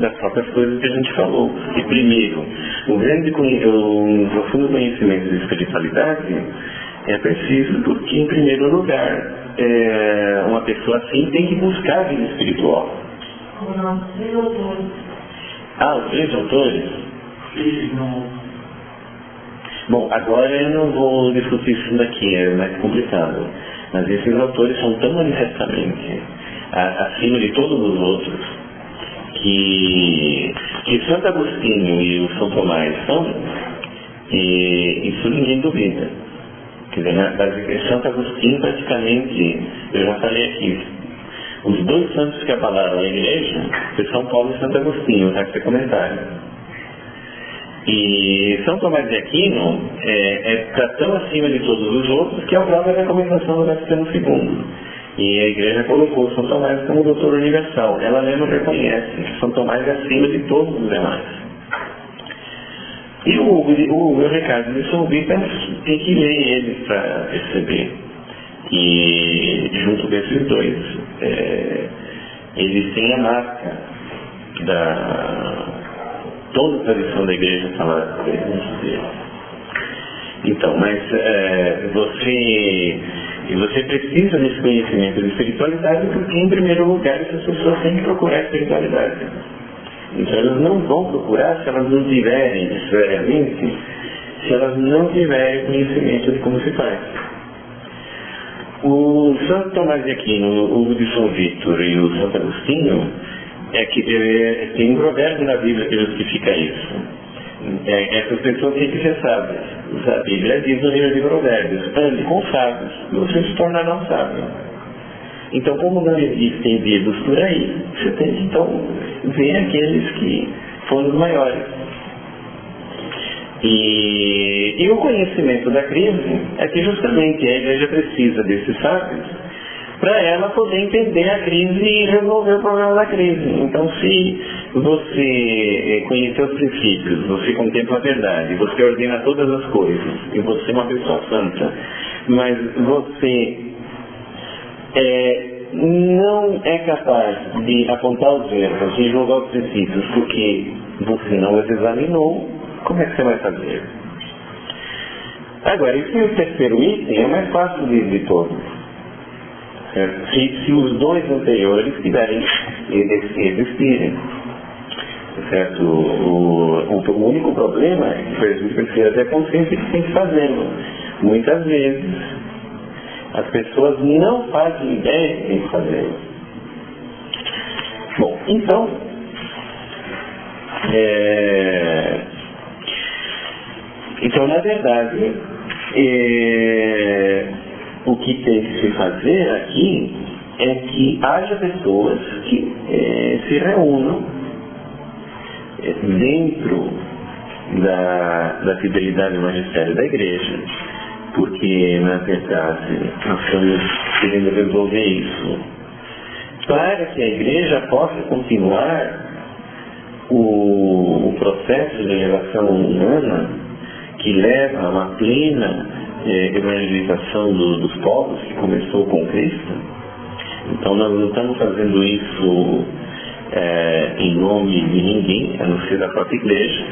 das próprias coisas que a gente falou. E primeiro, o profundo conhecimento de espiritualidade é preciso porque, em primeiro lugar, uma pessoa assim tem que buscar a vida espiritual. Os três autores? Bom, agora eu não vou discutir isso daqui, é mais complicado. Mas esses autores são tão manifestamente acima de todos os outros que Santo Agostinho e o São Tomás são, e isso ninguém duvida. Quer dizer, Santo Agostinho praticamente, eu já falei aqui, os dois santos que abalaram a igreja foi São Paulo e Santo Agostinho, tá aqui comentário. E São Tomás de Aquino está tão acima de todos os outros que é a própria recomendação do Vaticano II. E a igreja colocou São Tomás como doutor universal. Ela mesma reconhece que São Tomás é acima de todos os demais. E o Ricardo de Solvita tem que ler ele para perceber. E junto desses dois, eles têm a marca toda a tradição da igreja fala deles. Então, mas você precisa desse conhecimento de espiritualidade porque, em primeiro lugar, essas pessoas têm que procurar espiritualidade. Então, elas não vão procurar se elas não tiverem, necessariamente, se elas não tiverem conhecimento de como se faz. O Santo Tomás de Aquino, o de São Vítor e o Santo Agostinho, tem um provérbio na Bíblia que justifica isso. Essas pessoas têm que ser sábias. A Bíblia diz no livro de Provérbios: ande com sábios, você se tornará sábio. Então, como não existem dedos por aí, você tem que então ver aqueles que foram os maiores. E o conhecimento da crise é que justamente a igreja precisa desses sábios para ela poder entender a crise e resolver o problema da crise. Então, se você conhecer os princípios, você contempla a verdade, você ordena todas as coisas, e você é uma pessoa santa, mas você não é capaz de apontar os erros e julgar os princípios porque você não os examinou, como é que você vai fazer? Agora, esse terceiro item é o mais fácil de todos. Se os dois anteriores tiverem existirem. Certo? O único problema é que Jesus precisa ter consciência que tem que fazê-lo. Muitas vezes as pessoas não fazem ideia que tem que fazê-lo. Bom, então na verdade o que tem que se fazer aqui é que haja pessoas que se reúnam dentro da fidelidade ao magistério da igreja, porque na verdade nós estamos querendo resolver isso para que a igreja possa continuar o processo de elevação humana que leva a uma plena evangelização dos povos que começou com Cristo. Então nós não estamos fazendo isso em nome de ninguém, a não ser da própria igreja,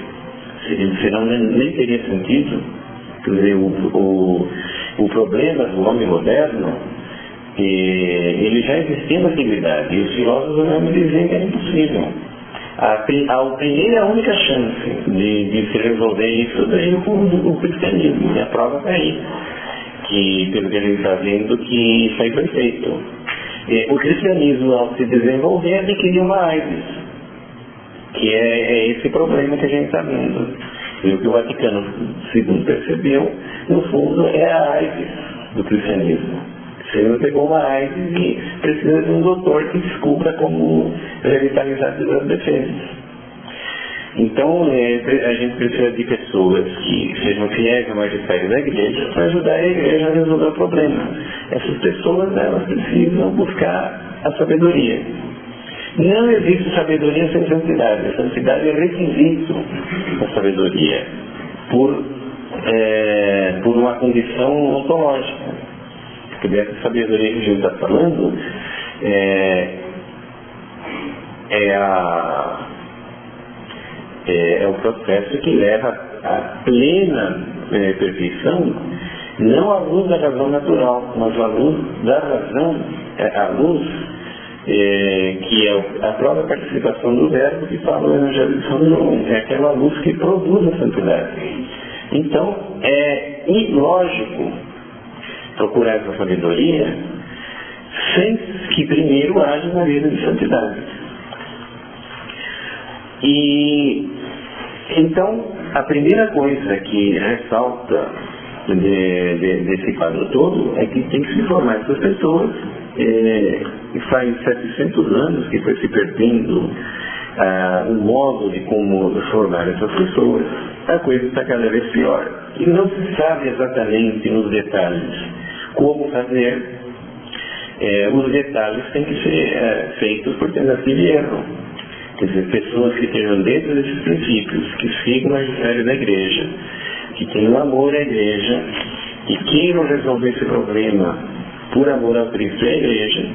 senão nem teria sentido. Quer dizer, o problema do homem moderno, ele já existia na antiguidade, e os filósofos já me diziam que era impossível. A primeira e a única chance de se resolver isso veio com o cristianismo, e a prova está aí, que pelo que a gente está vendo, que isso aí foi feito. O cristianismo, ao se desenvolver, adquiriu uma AIDS, que é esse problema que a gente está vendo. E o que o Vaticano II percebeu, no fundo, é a AIDS do cristianismo. Você não pegou uma AIDS e precisa de um doutor que descubra como revitalizar as defesas. Então, a gente precisa de pessoas que sejam fiéis ao magistério da igreja para ajudar a igreja a resolver o problema. Essas pessoas, elas precisam buscar a sabedoria. Não existe sabedoria sem santidade. A santidade é requisito da sabedoria por uma condição ontológica. Porque dessa sabedoria que a gente está falando é o processo que leva à plena perfeição, não à luz da razão natural, mas à luz da razão, à luz que é a própria participação do verbo que fala no Evangelho de São João, é aquela luz que produz a santidade. Então, é ilógico procurar essa sabedoria sem que primeiro haja uma vida de santidade. E então, a primeira coisa que ressalta desse quadro todo é que tem que se formar essas pessoas. E faz 700 anos que foi se perdendo o modo de como formar essas pessoas. A coisa está cada vez pior. E não se sabe exatamente nos detalhes como fazer. Os detalhes têm que ser feitos por tentativa e erro. Quer dizer, pessoas que estejam dentro desses princípios, que sigam o magistério da igreja, que tenham amor à igreja e queiram resolver esse problema por amor ao Cristo e à igreja,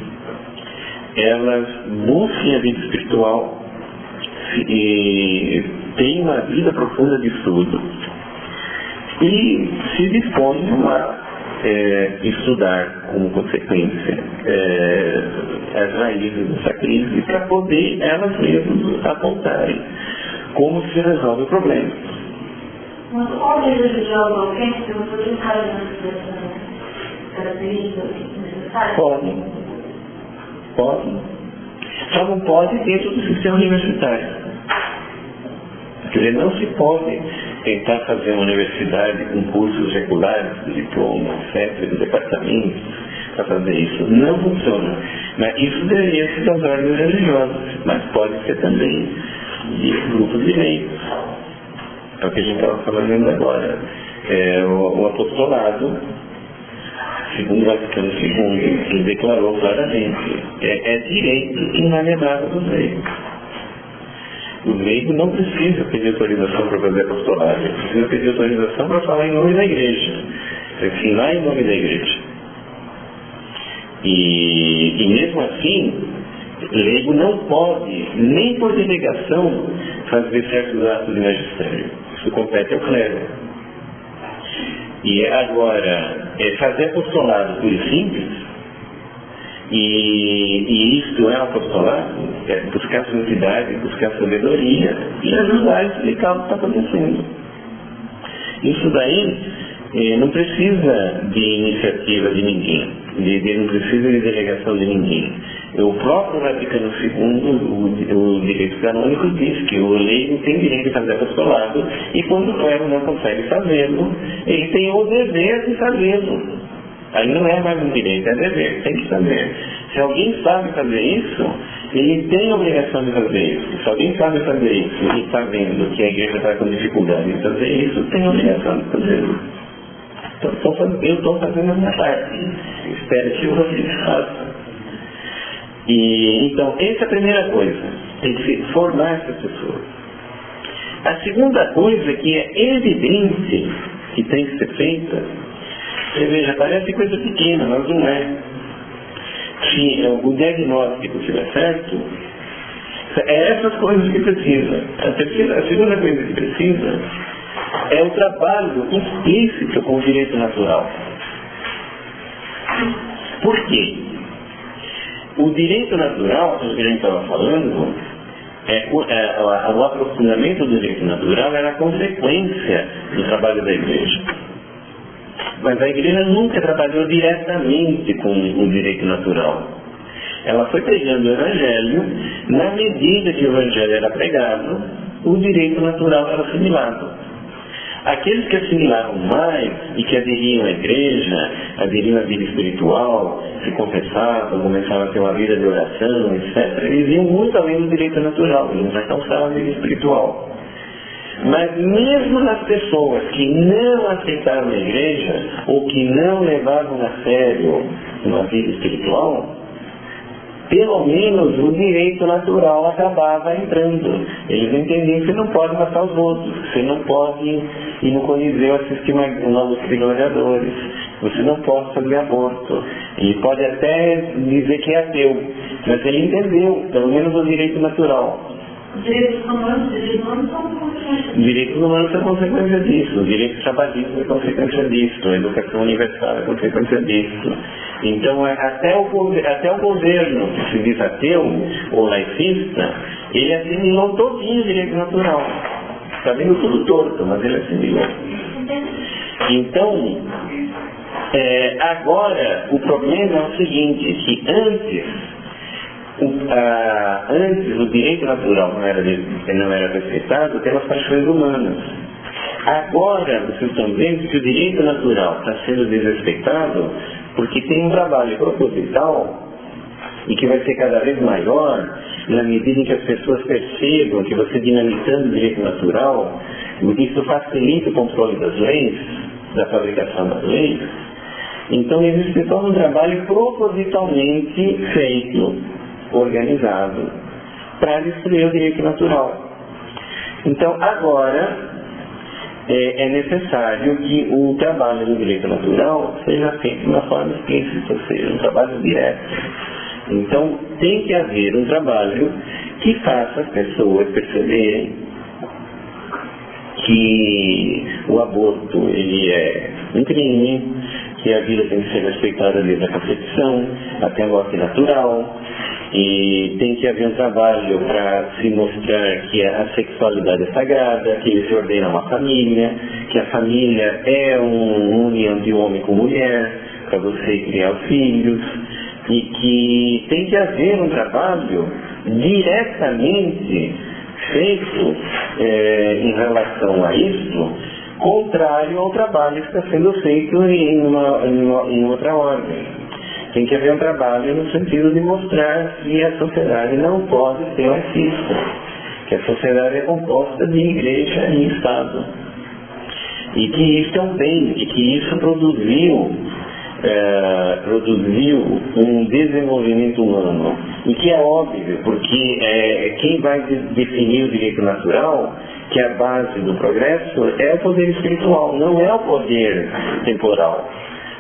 elas busquem a vida espiritual e tenham uma vida profunda de estudo e se disponham a estudar como consequência as raízes dessa crise para poder elas mesmas apontarem como se resolve o problema. Mas ordem religiosa alguém que não podia estar nessas características necessárias? Podem. Só não pode dentro do sistema universitário. Quer dizer, não se pode tentar fazer uma universidade com cursos regulares, de diploma, etc., de departamentos, para fazer isso. Não funciona. Mas isso deveria ser das ordens religiosas, mas pode ser também de grupos de leigos. É o que a gente estava falando agora. O apostolado, segundo Vaticano II, ele declarou claramente, é direito inalienável dos leigos. O leigo não precisa pedir autorização para fazer apostolado, ele precisa pedir autorização para falar em nome da igreja, para ensinar em nome da igreja. E mesmo assim, o leigo não pode, nem por delegação, fazer certos atos de magistério. Isso compete ao clero. E agora, fazer apostolado por simples, e isto é apostolado, é buscar santidade, buscar sabedoria e ajudar a explicar o que está acontecendo. Isso daí não precisa de iniciativa de ninguém, não precisa de delegação de ninguém. O próprio Vaticano II, o direito canônico, diz que o leigo tem direito de fazer apostolado e quando o clero não consegue fazê-lo, ele tem o dever de fazê-lo. Aí não é mais um direito, é dever, tem que saber. Se alguém sabe fazer isso, ele tem a obrigação de fazer isso. Se alguém sabe fazer isso e está vendo que a igreja está com dificuldade em fazer isso, tem a obrigação de fazê-lo. Então, eu estou fazendo a minha parte. Espero que vocês façam. Então, essa é a primeira coisa. Tem que formar essas pessoas. A segunda coisa que é evidente que tem que ser feita Você veja, parece coisa pequena, mas não é. Se o diagnóstico estiver certo, é essas coisas que precisa. A segunda coisa que precisa é o trabalho explícito com o direito natural. Por quê? O direito natural, que a gente estava falando, o aprofundamento do direito natural era a consequência do trabalho da igreja. Mas a igreja nunca trabalhou diretamente com o direito natural. Ela foi pregando o evangelho, na medida que o evangelho era pregado, o direito natural era assimilado. Aqueles que assimilaram mais e que aderiam à igreja, aderiam à vida espiritual, se confessavam, começavam a ter uma vida de oração, etc., eles iam muito além do direito natural, eles alcançavam a vida espiritual. Mas mesmo nas pessoas que não aceitaram a igreja, ou que não levavam a sério uma vida espiritual, pelo menos o direito natural acabava entrando. Eles entendiam que você não pode matar os outros, você não pode ir no Coliseu assistir uma luta de gladiadores, você não pode fazer aborto. Ele pode até dizer que é ateu, mas ele entendeu, pelo menos o direito natural. Direitos humanos são consequência. Direitos humanos são consequência disso, o direito trabalhista é consequência disso, a educação universal é consequência disso. Então, até o governo que se diz ateu ou laicista, ele assimilou todinho o direito natural. Está vendo tudo torto, mas ele assimilou. Então, agora, o problema é o seguinte, que antes o direito natural não era respeitado pelas paixões humanas. Agora, vocês estão vendo que o direito natural está sendo desrespeitado porque tem um trabalho proposital e que vai ser cada vez maior na medida em que as pessoas percebam que você dinamitando o direito natural, isso facilita o controle das leis, da fabricação das leis. Então existe todo um trabalho propositalmente feito, organizado, para destruir o direito natural. Então agora é necessário que o trabalho do direito natural seja feito de uma forma explícita, ou seja, um trabalho direto. Então tem que haver um trabalho que faça as pessoas perceberem que o aborto ele é um crime, que a vida tem que ser respeitada desde a concepção até a morte natural, e tem que haver um trabalho para se mostrar que a sexualidade é sagrada, que ele se ordena uma família, que a família é uma união de homem com mulher, para você criar os filhos, e que tem que haver um trabalho diretamente feito em relação a isso, contrário ao trabalho que está sendo feito em outra ordem. Tem que haver um trabalho no sentido de mostrar que a sociedade não pode ser laicista, que a sociedade é composta de igreja e Estado. E que isso é um bem, e que isso produziu um desenvolvimento humano. E que é óbvio, porque quem vai definir o direito natural, que é a base do progresso, é o poder espiritual, não é o poder temporal.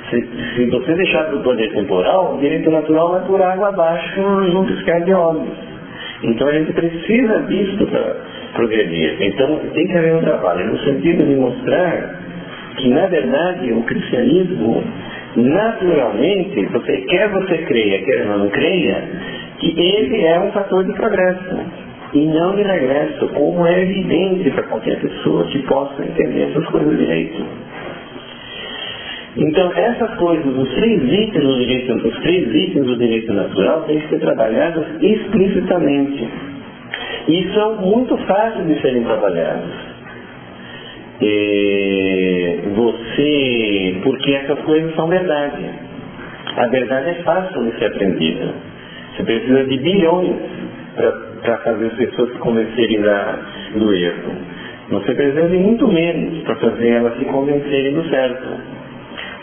Se você deixar do poder temporal, o direito natural vai por água abaixo num piscar de olhos. Então a gente precisa disso para progredir. Então tem que haver um trabalho no sentido de mostrar que, na verdade, o cristianismo, naturalmente, quer você creia, quer não creia, que ele é um fator de progresso e não de regresso, como é evidente para qualquer pessoa que possa entender essas coisas direito. Então, essas coisas, os três itens do direito natural têm que ser trabalhados explicitamente. E são muito fáceis de serem trabalhados. Porque essas coisas são verdade. A verdade é fácil de ser aprendida. Você precisa de bilhões para fazer as pessoas se convencerem do erro. Você precisa de muito menos para fazer elas se convencerem do certo.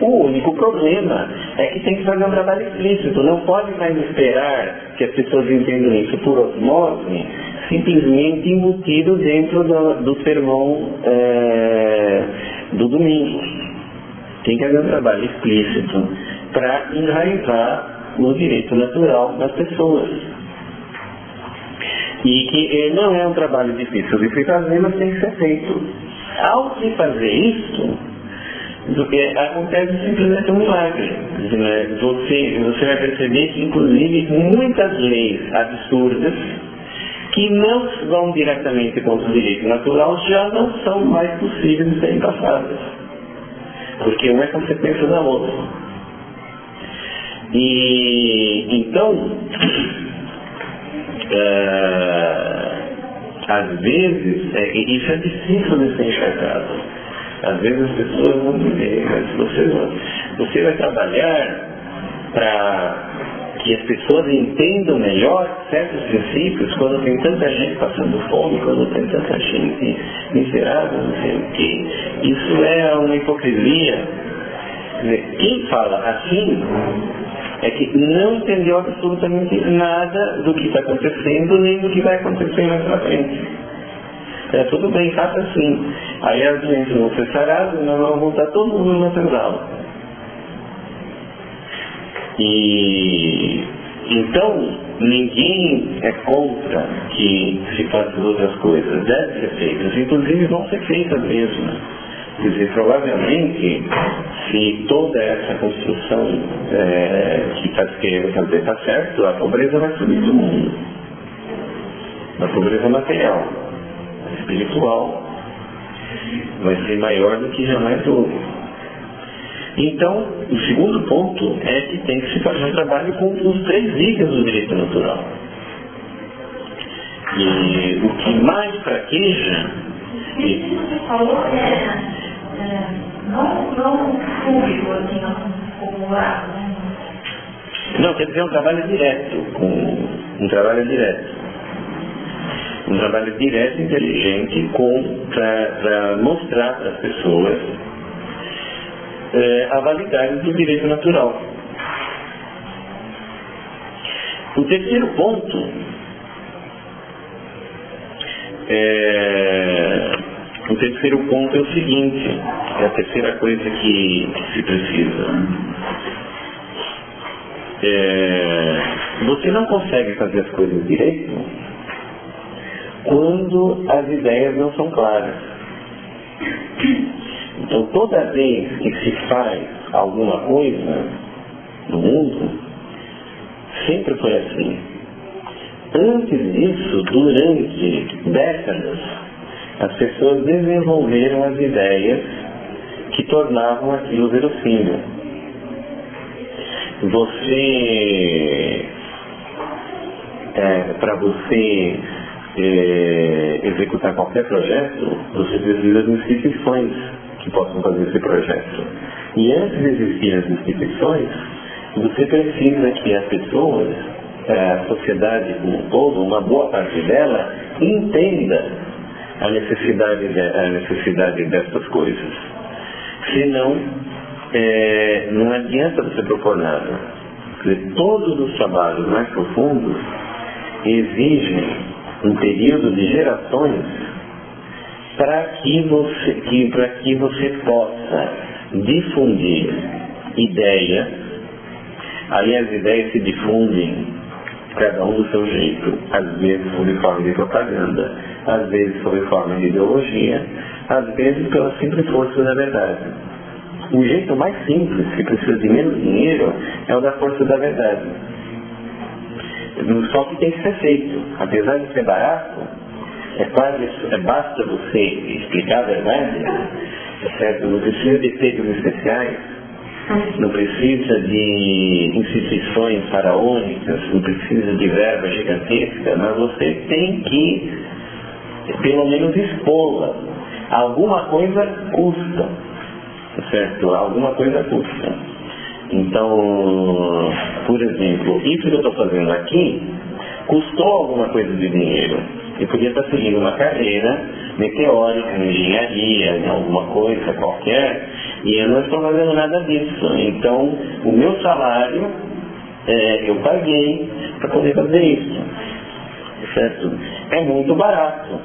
O único problema é que tem que fazer um trabalho explícito. Não pode mais esperar que as pessoas entendam isso por osmose, simplesmente embutido dentro do sermão do domingo. Tem que haver um trabalho explícito para enraizar no direito natural das pessoas. E que não é um trabalho difícil de se fazer, mas tem que ser feito. Ao se fazer isso, acontece simplesmente um milagre. Você vai perceber que, inclusive, muitas leis absurdas que não vão diretamente contra o direito natural já não são mais possíveis de serem passadas. Porque uma é consequência da outra. E então, às vezes, isso é difícil de ser enxergado. Às vezes as pessoas vão dizer, mas você vai trabalhar para que as pessoas entendam melhor certos princípios quando tem tanta gente passando fome, quando tem tanta gente miserável, não sei o quê. Isso é uma hipocrisia. Quem fala assim é que não entendeu absolutamente nada do que está acontecendo, nem do que vai acontecer mais pra frente. Tudo bem, faça assim. Aí as doenças vão ser saradas e nós vamos voltar todo mundo na senzala. E então, ninguém é contra que se façam outras coisas. Devem ser feitas, inclusive vão ser feitas mesmo. Quer dizer, provavelmente, se toda essa construção que está querendo fazer está certo, a pobreza vai subir do mundo. A pobreza material, espiritual, vai ser maior do que jamais houve. Então, o segundo ponto é que tem que se fazer um trabalho com os 3 itens do direito natural. E o que mais fraqueja... Isso que você falou não público, assim, acumulado, né? Não, quer dizer um trabalho direto, um trabalho direto, inteligente, para mostrar para as pessoas a validade do direito natural. O terceiro ponto é o seguinte, é a terceira coisa que se precisa. Você não consegue fazer as coisas direito quando as ideias não são claras. Então, toda vez que se faz alguma coisa no mundo, sempre foi assim. Antes disso, durante décadas, as pessoas desenvolveram as ideias que tornavam aquilo verossímil. Para você executar qualquer projeto, você precisa de instituições que possam fazer esse projeto. E antes de existir as instituições, você precisa que as pessoas, a sociedade como um todo, uma boa parte dela, entenda a necessidade dessas coisas. Senão, não adianta você propor nada. Porque todos os trabalhos mais profundos exigem um período de gerações para que você possa difundir ideias. Aí as ideias se difundem, cada um do seu jeito, às vezes sob forma de propaganda, às vezes sob forma de ideologia, às vezes pela simples força da verdade. O jeito mais simples, que precisa de menos dinheiro, é o da força da verdade. Só que tem que ser feito. Apesar de ser barato, basta você explicar a verdade, certo? Não precisa de efeitos especiais, não precisa de instituições faraônicas, não precisa de verba gigantesca, mas você tem que, pelo menos, expô-la. Alguma coisa custa, certo? Alguma coisa custa. Então, por exemplo, isso que eu estou fazendo aqui custou alguma coisa de dinheiro. Eu podia estar seguindo uma carreira meteórica, em engenharia, em alguma coisa qualquer, e eu não estou fazendo nada disso. Então, o meu salário, eu paguei para poder fazer isso. Certo? É muito barato.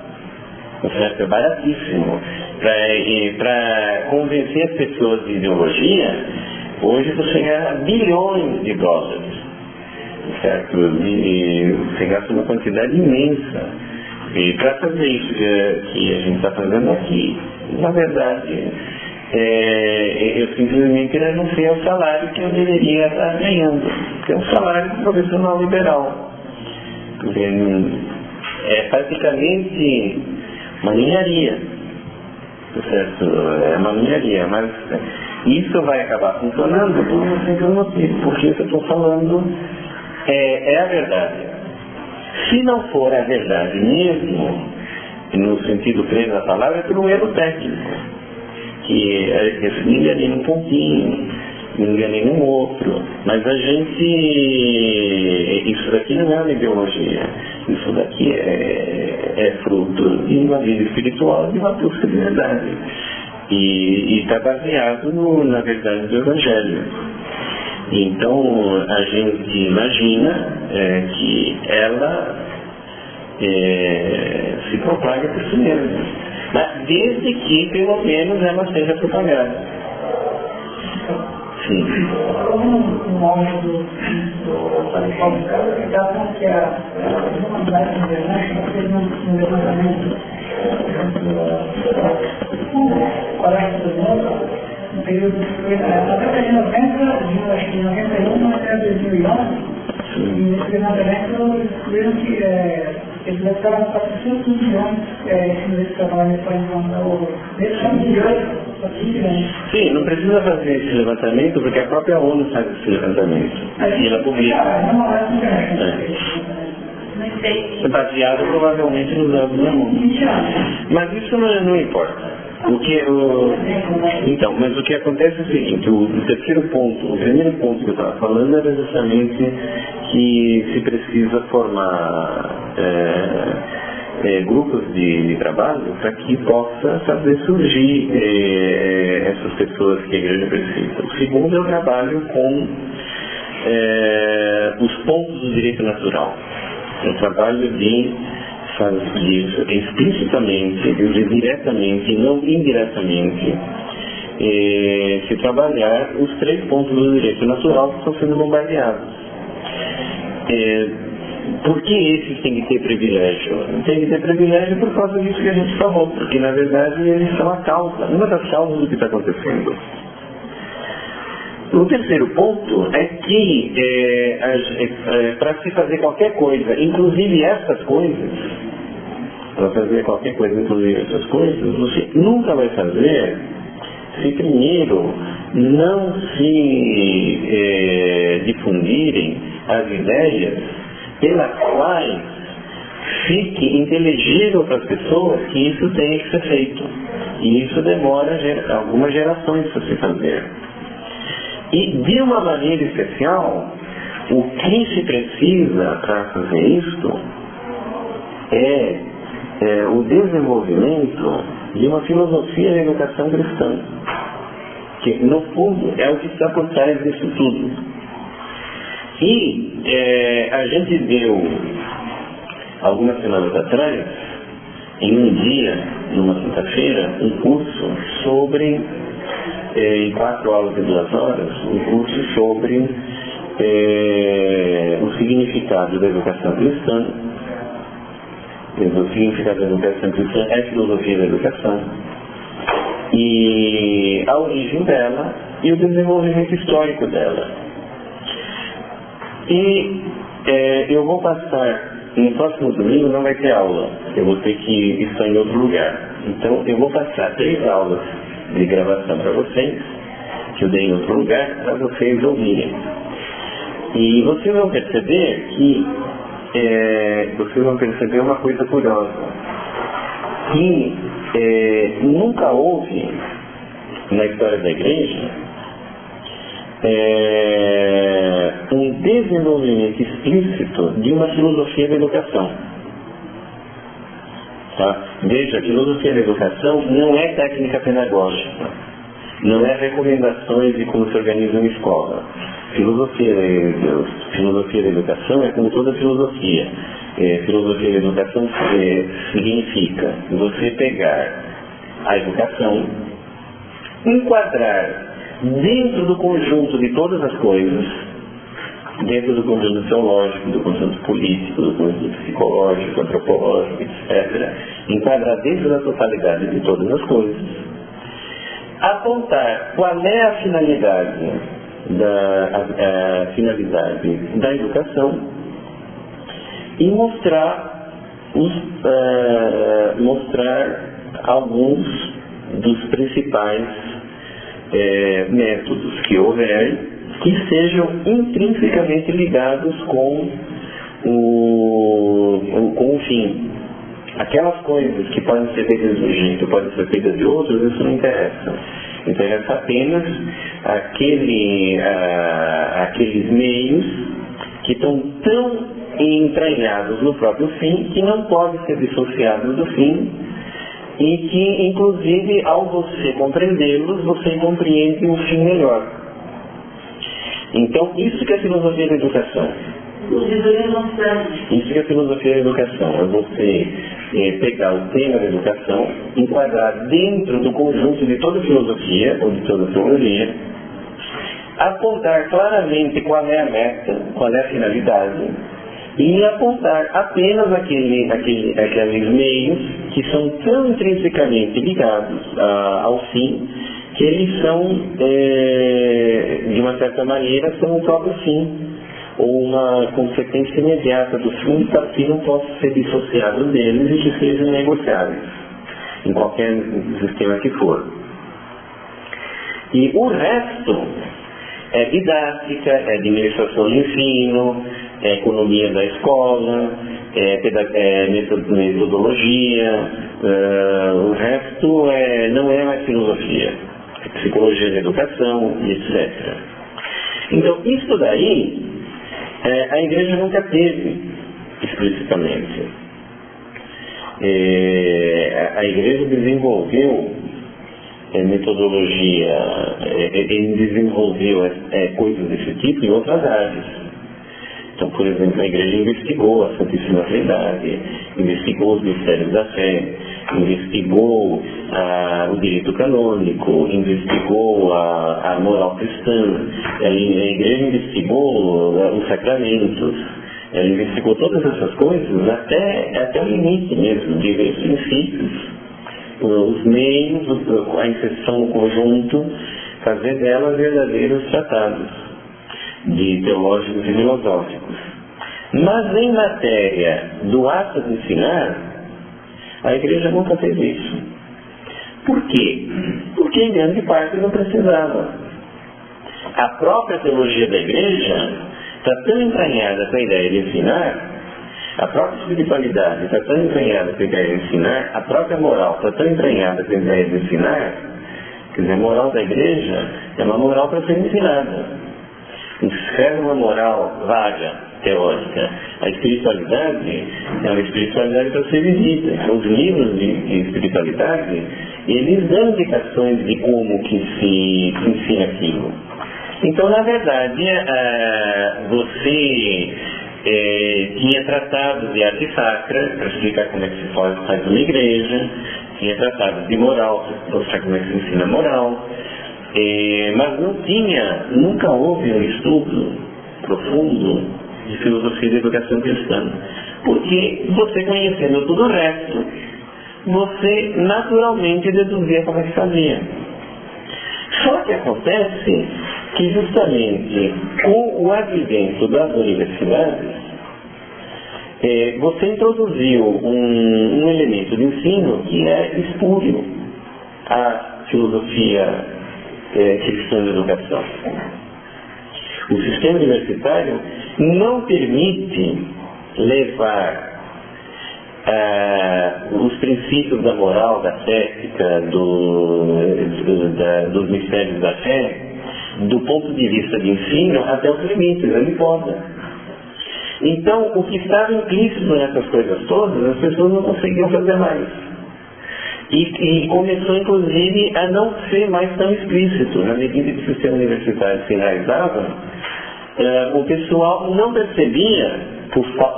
Certo? É baratíssimo. para convencer as pessoas de ideologia, hoje você ganha bilhões de dólares, certo? E você gasta uma quantidade imensa. E para fazer isso que a gente está fazendo aqui, na verdade, eu simplesmente renunciei ao salário que eu deveria estar ganhando, que é um salário profissional liberal. Porque é praticamente uma ninharia, certo? É uma ninharia, mas isso vai acabar funcionando por um simples motivo, porque isso que eu estou falando é a verdade. Se não for a verdade mesmo, no sentido pleno da palavra, é por um erro técnico, que me enganei num pontinho, me enganei num outro, mas a gente, isso daqui não é uma ideologia, isso daqui é fruto de uma vida espiritual, de uma busca de verdade, e está baseado na verdade do Evangelho. Então a gente imagina que ela se propaga por si mesma, mas desde que pelo menos ela seja propagada. Sim. Como um homem do Paulo Castro, dá que a humanidade na verdade fez um levantamento colégio do mundo, no período da década de 90, de 91 até 2011, e nesse levantamento descobriram que eles gastaram 400 milhões nesse trabalho para implantar o Sim, não precisa fazer esse levantamento porque a própria ONU faz esse levantamento. E ela publica. É baseado provavelmente nos dados da ONU. Mas isso não importa. Então, mas o que acontece é o seguinte, o primeiro ponto que eu estava falando era justamente que se precisa formar grupos de trabalho para que possa fazer surgir essas pessoas que a igreja precisa. O segundo é o trabalho com os pontos do direito natural. É o trabalho de fazer explicitamente, diretamente e não indiretamente, se trabalhar os 3 pontos do direito natural que estão sendo bombardeados. Por que esses têm que ter privilégio? Tem que ter privilégio por causa disso que a gente falou, porque na verdade eles são a causa, uma das causas do que está acontecendo. O terceiro ponto é que para se fazer qualquer coisa, inclusive essas coisas, você nunca vai fazer se primeiro não se difundirem as ideias pelas quais fique inteligível para as pessoas que isso tem que ser feito. E isso demora algumas gerações para se fazer. E de uma maneira especial, o que se precisa para fazer isso é o desenvolvimento de uma filosofia de educação cristã, que no fundo é o que está por trás disso tudo. E a gente deu, algumas semanas atrás, em um dia, numa quinta-feira, um curso sobre, em 4 aulas de 2 horas, um curso sobre o significado da educação cristã. O significado da educação cristã é a filosofia da educação, e a origem dela e o desenvolvimento histórico dela. E eu vou passar, no próximo domingo não vai ter aula, eu vou ter que estar em outro lugar. Então eu vou passar 3 aulas de gravação para vocês, que eu dei em outro lugar, para vocês ouvirem. E vocês vão perceber que uma coisa curiosa, que nunca houve na história da igreja um desenvolvimento explícito de uma filosofia da educação. Tá? Veja, a filosofia da educação não é técnica pedagógica, não é recomendações de como se organiza uma escola. Filosofia da educação é como toda filosofia. Filosofia da educação significa você pegar a educação, enquadrar dentro do conjunto de todas as coisas, dentro do conjunto teológico, do conjunto político, do conjunto psicológico, antropológico, etc., enquadrar dentro da totalidade de todas as coisas, apontar qual é a finalidade da educação e mostrar alguns dos principais métodos que houver que sejam intrinsecamente ligados com o fim. Aquelas coisas que podem ser feitas de um jeito, podem ser feitas de outro, isso não interessa. Interessa apenas aqueles meios que estão tão entranhados no próprio fim que não podem ser dissociados do fim e que, inclusive, ao você compreendê-los, você compreende o fim melhor. Então, isso que é a filosofia da educação. Isso que é a filosofia da educação, é você pegar o tema da educação, enquadrar dentro do conjunto de toda a filosofia, ou de toda a teologia, apontar claramente qual é a meta, qual é a finalidade, e apontar apenas aqueles meios que são tão intrinsecamente ligados ao fim, que eles são, de uma certa maneira, são o próprio fim, ou uma consequência imediata do fim, que não possa ser dissociado deles e que sejam negociáveis, em qualquer sistema que for. E o resto é didática, é administração do ensino, é economia da escola, é metodologia, o resto não é mais filosofia, é psicologia da educação, etc. Então, isso daí, a igreja nunca teve explicitamente. A igreja desenvolveu metodologia, desenvolveu coisas desse tipo em outras áreas. Então, por exemplo, a igreja investigou a Santíssima Trindade, investigou os mistérios da fé, investigou o direito canônico, investigou a moral cristã, a igreja investigou os sacramentos, ela investigou todas essas coisas até o limite mesmo, de ver os princípios, os meios, a inserção no conjunto, fazer delas verdadeiros tratados teológicos e filosóficos. Mas em matéria do ato de ensinar, a igreja nunca fez isso. Por quê? Porque em grande parte não precisava. A própria teologia da igreja está tão entranhada com a ideia de ensinar, a própria espiritualidade está tão entranhada com a ideia de ensinar, a própria moral está tão entranhada com a ideia de ensinar, quer dizer, a moral da igreja é uma moral para ser ensinada. Escreve uma moral vaga, teórica. A espiritualidade é uma espiritualidade para ser vivida. Os livros de espiritualidade, eles dão indicações de como que se ensina aquilo. Então, na verdade, você tinha tratados de arte sacra, para explicar como é que se faz uma igreja, tinha tratados de moral, para mostrar como é que se ensina moral, mas nunca houve um estudo profundo de filosofia da educação cristã. Porque você conhecendo tudo o resto, você naturalmente deduzia como é que fazia. Só que acontece que justamente com o advento das universidades, você introduziu um elemento de ensino que é espúrio à filosofia cristã da educação. O sistema universitário não permite levar os princípios da moral, da ética, dos mistérios da fé, do ponto de vista de ensino, até os limites, ele pode. Então, o que estava implícito nessas coisas todas, as pessoas não conseguiam fazer mais. E começou, inclusive, a não ser mais tão explícito. Na medida que o sistema universitário se finalizava, o pessoal não percebia,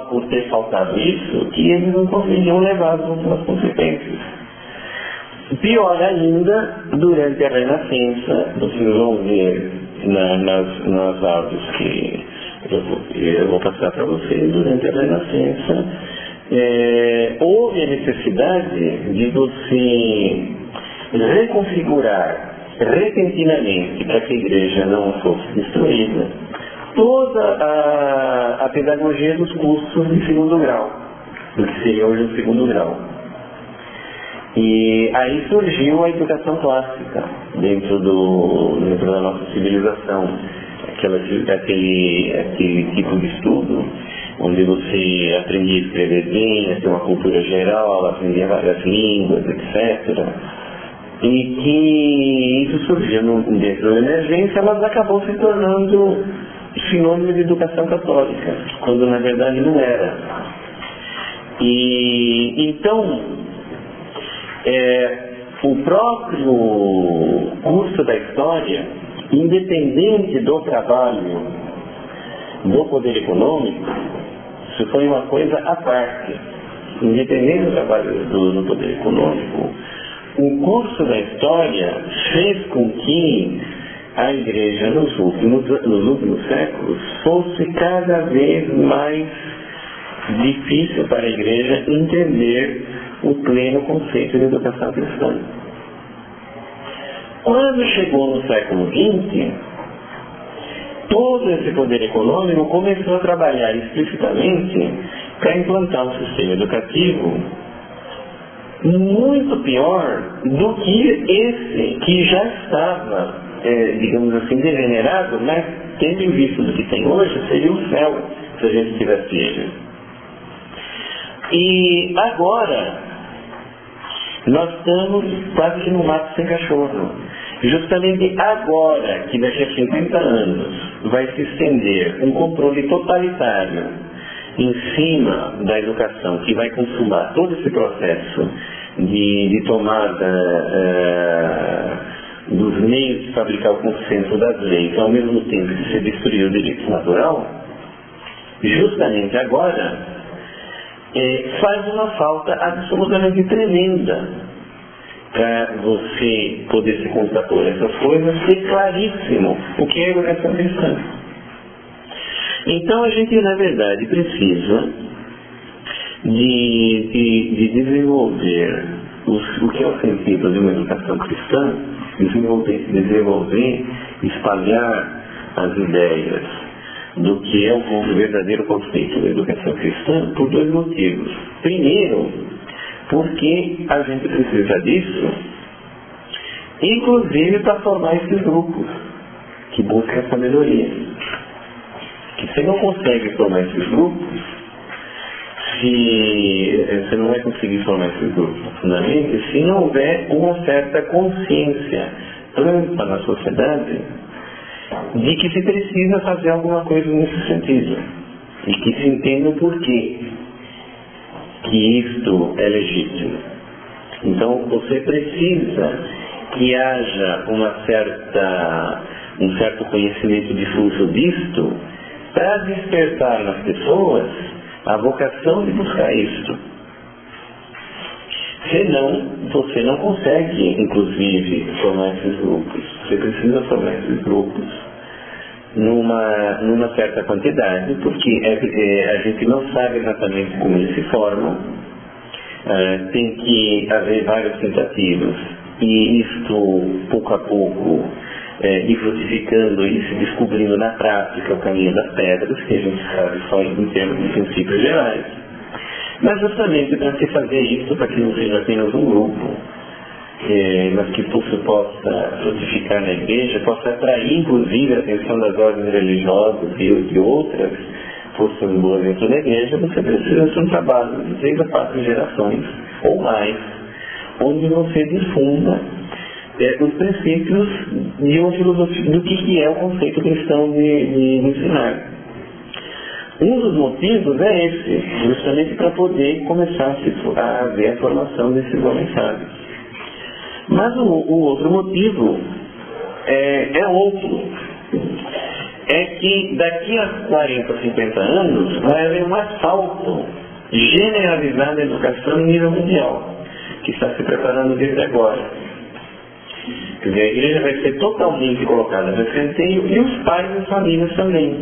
por ter faltado isso, que eles não conseguiam levar as últimas consequências. Pior ainda, durante a Renascença, vocês vão ver nas aulas que eu vou passar para vocês, durante a Renascença, houve a necessidade de você reconfigurar repentinamente, para que a igreja não fosse destruída, toda a pedagogia dos cursos de segundo grau, do que seria hoje o segundo grau. E aí surgiu a educação clássica dentro da nossa civilização, aquele tipo de estudo onde você aprendia a escrever bem, a ter uma cultura geral, aprendia várias línguas, etc. E que isso surgiu dentro da emergência, mas acabou se tornando sinônimo de educação católica, quando na verdade não era. E então, o próprio curso da história, independente do trabalho do poder econômico, isso foi uma coisa à parte. Independente do trabalho do poder econômico, o curso da história fez com que a igreja nos últimos séculos fosse cada vez mais difícil para a igreja entender o pleno conceito de educação cristã. Quando chegou no século XX, todo esse poder econômico começou a trabalhar explicitamente para implantar um sistema educativo muito pior do que esse que já estava, digamos assim, degenerado, mas tendo em vista do que tem hoje, seria o céu se a gente tivesse ele. E agora, nós estamos quase que no mato sem cachorro. Justamente agora, que daqui a 50 anos vai se estender um controle totalitário em cima da educação, que vai consumar todo esse processo de tomada dos meios de fabricar o consenso das leis, ao mesmo tempo que se destruiu o direito natural, justamente agora faz uma falta absolutamente tremenda para você poder se contrapor essas coisas, ser claríssimo o que é a educação cristã. Então a gente, na verdade, precisa de desenvolver o que é o sentido de uma educação cristã, desenvolver, espalhar as ideias do que é o verdadeiro conceito da educação cristã por dois motivos. Primeiro, porque a gente precisa disso, inclusive para formar esses grupos que buscam essa melhoria. Que você não consegue formar esses grupos, você não vai conseguir formar esses grupos profundamente se não houver uma certa consciência ampla na sociedade de que se precisa fazer alguma coisa nesse sentido e que se entenda o porquê que isto é legítimo. Então você precisa que haja um certo conhecimento difuso disto para despertar nas pessoas a vocação de buscar isto. Senão, você não consegue, inclusive, formar esses grupos. Você precisa formar esses grupos numa certa quantidade, porque a gente não sabe exatamente como eles se formam. Tem que haver várias tentativas, e isto, pouco a pouco, ir frutificando e se descobrindo na prática o caminho das pedras, que a gente sabe só em termos de princípios gerais. Mas justamente para se fazer isso, para que não seja apenas um grupo, mas que isso possa frutificar na igreja, possa atrair inclusive a atenção das ordens religiosas e de outras forças boas dentro da igreja, você precisa de um trabalho de 3 a 4 gerações ou mais, onde você difunda os princípios de uma filosofia, do que é o conceito cristão de ensinar. Um dos motivos é esse, justamente para poder começar a ver a formação desses homens sábios. Mas o outro motivo é outro. É que daqui a 40, 50 anos vai haver um assalto generalizado à educação em nível mundial. que está se preparando desde agora. Quer dizer, a igreja vai ser totalmente colocada no escanteio e os pais e as famílias também.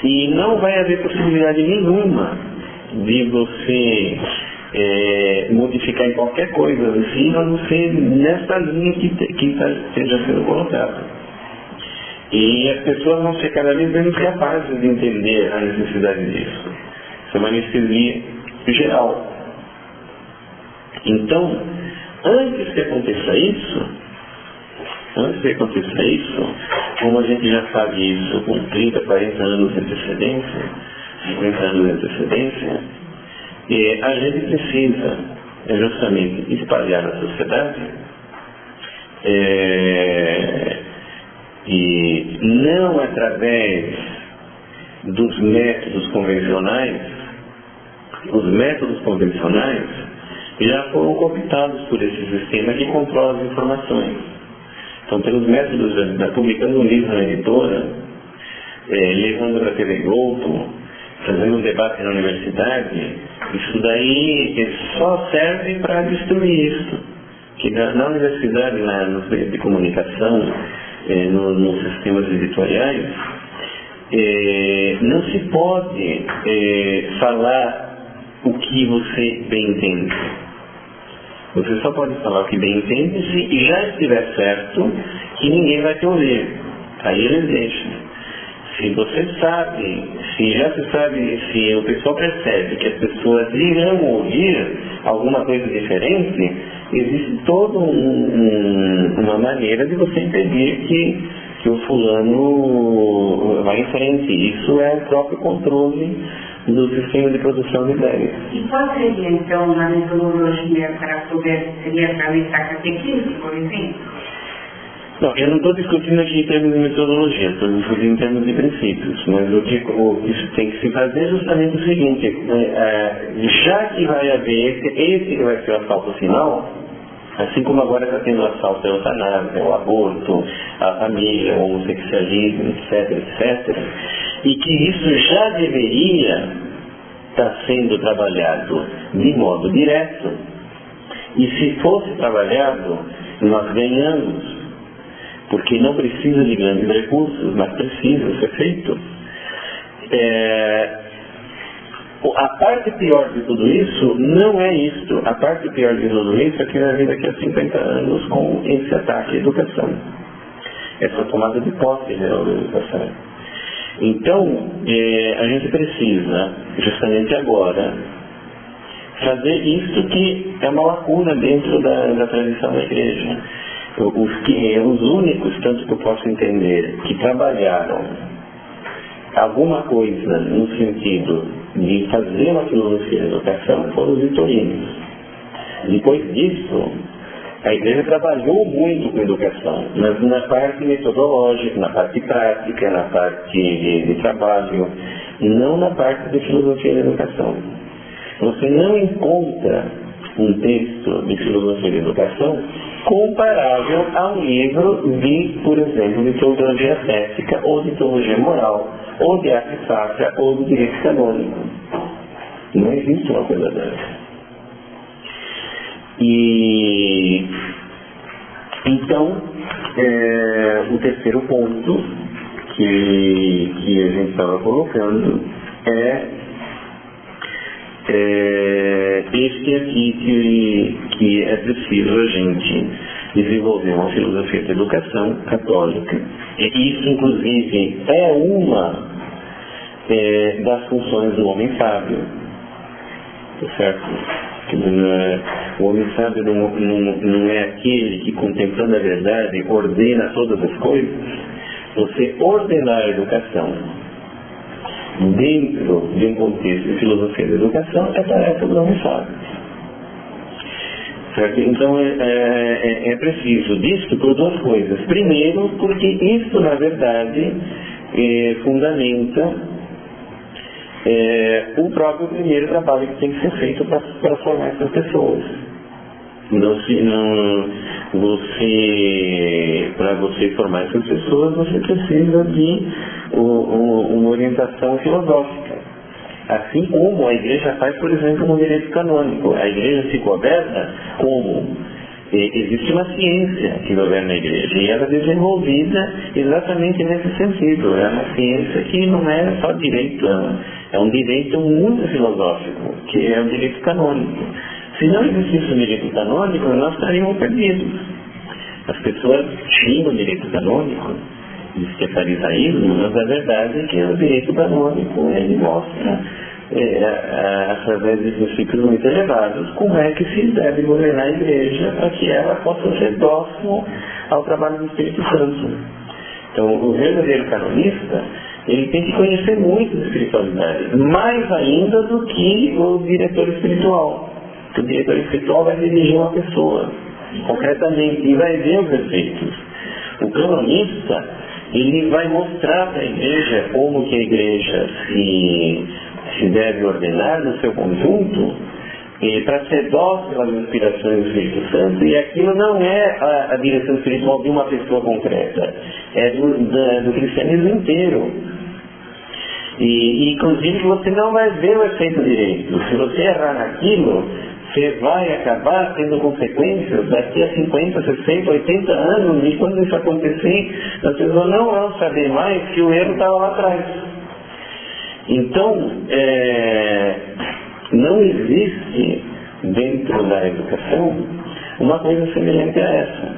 E não vai haver possibilidade nenhuma de você modificar em qualquer coisa no ensino, a não ser nessa linha que esteja sendo colocada. E as pessoas vão ser cada vez menos capazes de entender a necessidade disso. Isso é uma anestesia geral. Então, antes que aconteça isso, como a gente já sabe isso com 30, 40 anos de antecedência, 50 anos de antecedência, a gente precisa justamente espalhar na sociedade e não através dos métodos convencionais. Os métodos convencionais já foram cooptados por esse sistema que controla as informações. Então, pelos métodos publicando um livro na editora, levando para a TV Globo, fazendo um debate na universidade, isso daí só serve para destruir isso. Que na universidade, nos meios de comunicação, nos sistemas editoriais, não se pode falar o que você bem entende. Você só pode falar o que bem entende se já estiver certo que ninguém vai te ouvir. Aí eles deixam. Se você sabe, se o pessoal percebe que as pessoas irão ouvir alguma coisa diferente, existe toda uma maneira de você impedir que o fulano vá em frente. Isso é o próprio controle do sistema de produção de ideias. E qual seria, então, a metodologia para poder, seria realizar catequese, por exemplo? Não, eu não estou discutindo aqui em termos de metodologia, estou discutindo em termos de princípios, mas o que tem que se fazer é justamente o seguinte, já que vai haver esse que vai ser o assalto final, assim como agora está tendo o assalto à eutanásia, ao aborto, à família, ao homossexualismo, etc., etc., e que isso já deveria estar sendo trabalhado de modo direto, e se fosse trabalhado, nós ganhamos, porque não precisa de grandes recursos, mas precisa ser feito. A parte pior de tudo isso não é isto. A parte pior de tudo isso é que vai vir daqui a 50 anos com esse ataque à educação. Essa tomada de posse geral da educação. Então, a gente precisa, justamente agora, fazer isso que é uma lacuna dentro da tradição da igreja. Os únicos, tanto que eu posso entender, que trabalharam alguma coisa no sentido de fazer uma filosofia de educação foram os vitorinos. Depois disso, a igreja trabalhou muito com educação, mas na parte metodológica, na parte prática, na parte de trabalho, não na parte de filosofia de educação. Você não encontra um texto de filosofia de educação comparável a um livro de, por exemplo, de teologia ética, ou de teologia moral, ou de arte sacra, ou de direito canônico. Não existe uma coisa dessa. E então, o terceiro ponto que a gente estava colocando este aqui que é preciso a gente desenvolver uma filosofia de educação católica. E isso, inclusive, é uma das funções do homem sábio. Certo? O homem sábio não é aquele que, contemplando a verdade, ordena todas as coisas. Você ordenar a educação dentro de um contexto de filosofia da educação é tarefa do homem sábio. Certo? Então é preciso disso por duas coisas. Primeiro, porque isso, na verdade, fundamenta o próprio primeiro trabalho que tem que ser feito para formar essas pessoas. Para você formar essas pessoas, você precisa de uma orientação filosófica. Assim como a igreja faz, por exemplo, no direito canônico. A igreja se governa como? Existe uma ciência que governa a igreja e ela é desenvolvida exatamente nesse sentido. É uma ciência que não é só direito, é um direito muito filosófico, que é o direito canônico. Se não existisse o direito canônico, nós estaríamos perdidos. As pessoas xingam o direito canônico, diz que é farisaísmo, mas a verdade é que o direito canônico ele mostra, através de princípios muito elevados, como é que se deve governar a igreja para que ela possa ser dócil ao trabalho do Espírito Santo. Então, o verdadeiro canonista, ele tem que conhecer muito de espiritualidade, mais ainda do que o diretor espiritual. O diretor espiritual vai dirigir uma pessoa, concretamente, e vai ver os efeitos. O canonista, ele vai mostrar para a igreja como que a igreja se deve ordenar no seu conjunto, para ser dócil às inspirações do Espírito Santo, e aquilo não é a direção espiritual de uma pessoa concreta, é do cristianismo inteiro. E inclusive você não vai ver o efeito direito. Se você errar naquilo, você vai acabar tendo consequências daqui a 50, 60, 80 anos, e quando isso acontecer, as pessoas não vão saber mais que o erro estava lá atrás. Então, não existe dentro da educação uma coisa semelhante a essa.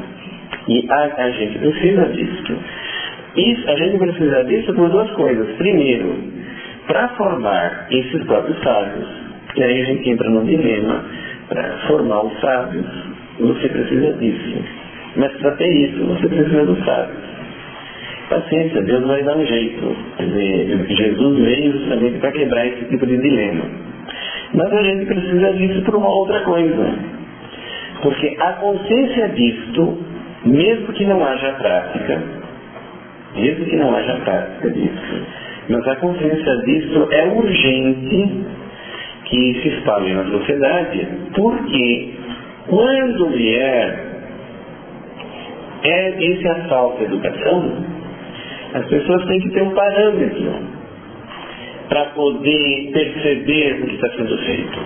E a gente precisa disso. A gente precisa disso por duas coisas. Primeiro, para formar esses próprios sábios, e aí a gente entra num dilema. Para formar os sábios, você precisa disso. Mas para ter isso, você precisa dos sábios. Paciência, Deus vai dar um jeito. Quer dizer, Jesus veio justamente para quebrar esse tipo de dilema. Mas a gente precisa disso por uma outra coisa. Porque a consciência disto, mesmo que não haja prática disso, mas a consciência disto é urgente que se espalhe na sociedade, porque quando vier esse assalto à educação, as pessoas têm que ter um parâmetro para poder perceber o que está sendo feito.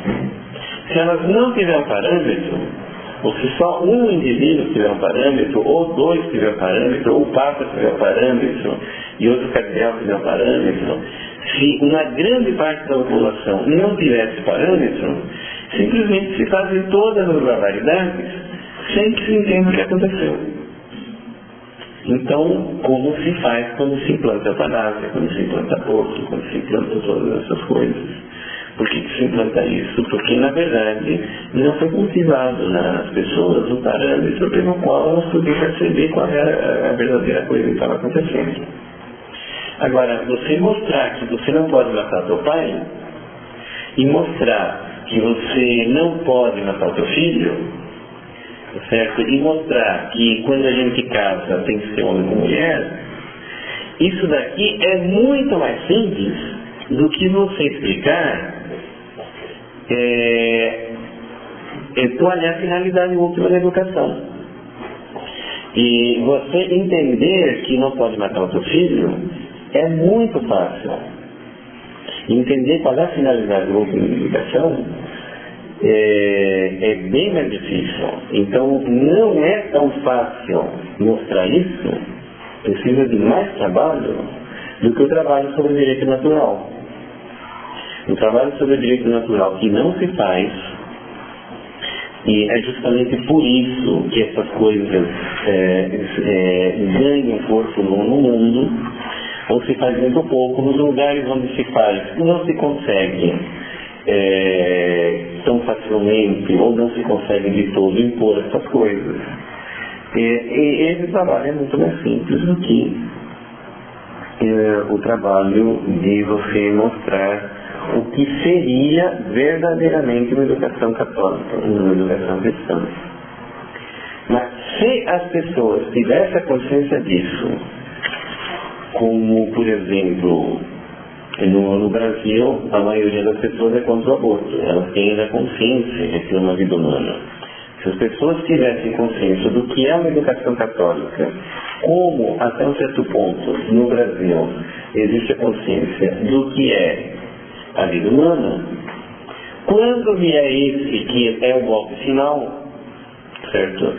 Se elas não tiverem um parâmetro, ou se só um indivíduo tiver um parâmetro, ou dois tiver um parâmetro, ou o Papa tiver um parâmetro, e outro cardeal tiver um parâmetro, se uma grande parte da população não tivesse parâmetro, simplesmente se fazem todas as barbaridades sem que se entenda o que aconteceu. Então, como se faz quando se implanta a eutanásia, quando se implanta aborto, quando se implanta todas essas coisas? Por que se implanta isso? Porque, na verdade, não foi cultivado nas pessoas o parâmetro pelo qual elas podiam perceber qual era a verdadeira coisa que estava acontecendo. Agora, você mostrar que você não pode matar seu pai, e mostrar que você não pode matar seu filho, certo? E mostrar que quando a gente casa tem que ser homem com mulher, isso daqui é muito mais simples do que você explicar qual é a finalidade última da educação. E você entender que não pode matar o seu filho é muito fácil. Entender qual é a finalidade última da educação é bem mais difícil. Então não é tão fácil mostrar isso, precisa de mais trabalho do que o trabalho sobre o direito natural. O trabalho sobre o direito natural que não se faz, e é justamente por isso que essas coisas ganham corpo no mundo, ou se faz muito pouco. Nos lugares onde se faz, não se consegue tão facilmente, ou não se consegue de todo impor essas coisas. E esse trabalho é muito mais simples do que o trabalho de você mostrar o que seria verdadeiramente uma educação católica, uma educação cristã. Mas se as pessoas tivessem a consciência disso, como, por exemplo, no Brasil, a maioria das pessoas é contra o aborto. Elas têm a consciência de que é uma vida humana. Se as pessoas tivessem consciência do que é uma educação católica, como, até um certo ponto, no Brasil, existe a consciência do que é a vida humana. Quando vier esse, que é o golpe final, certo?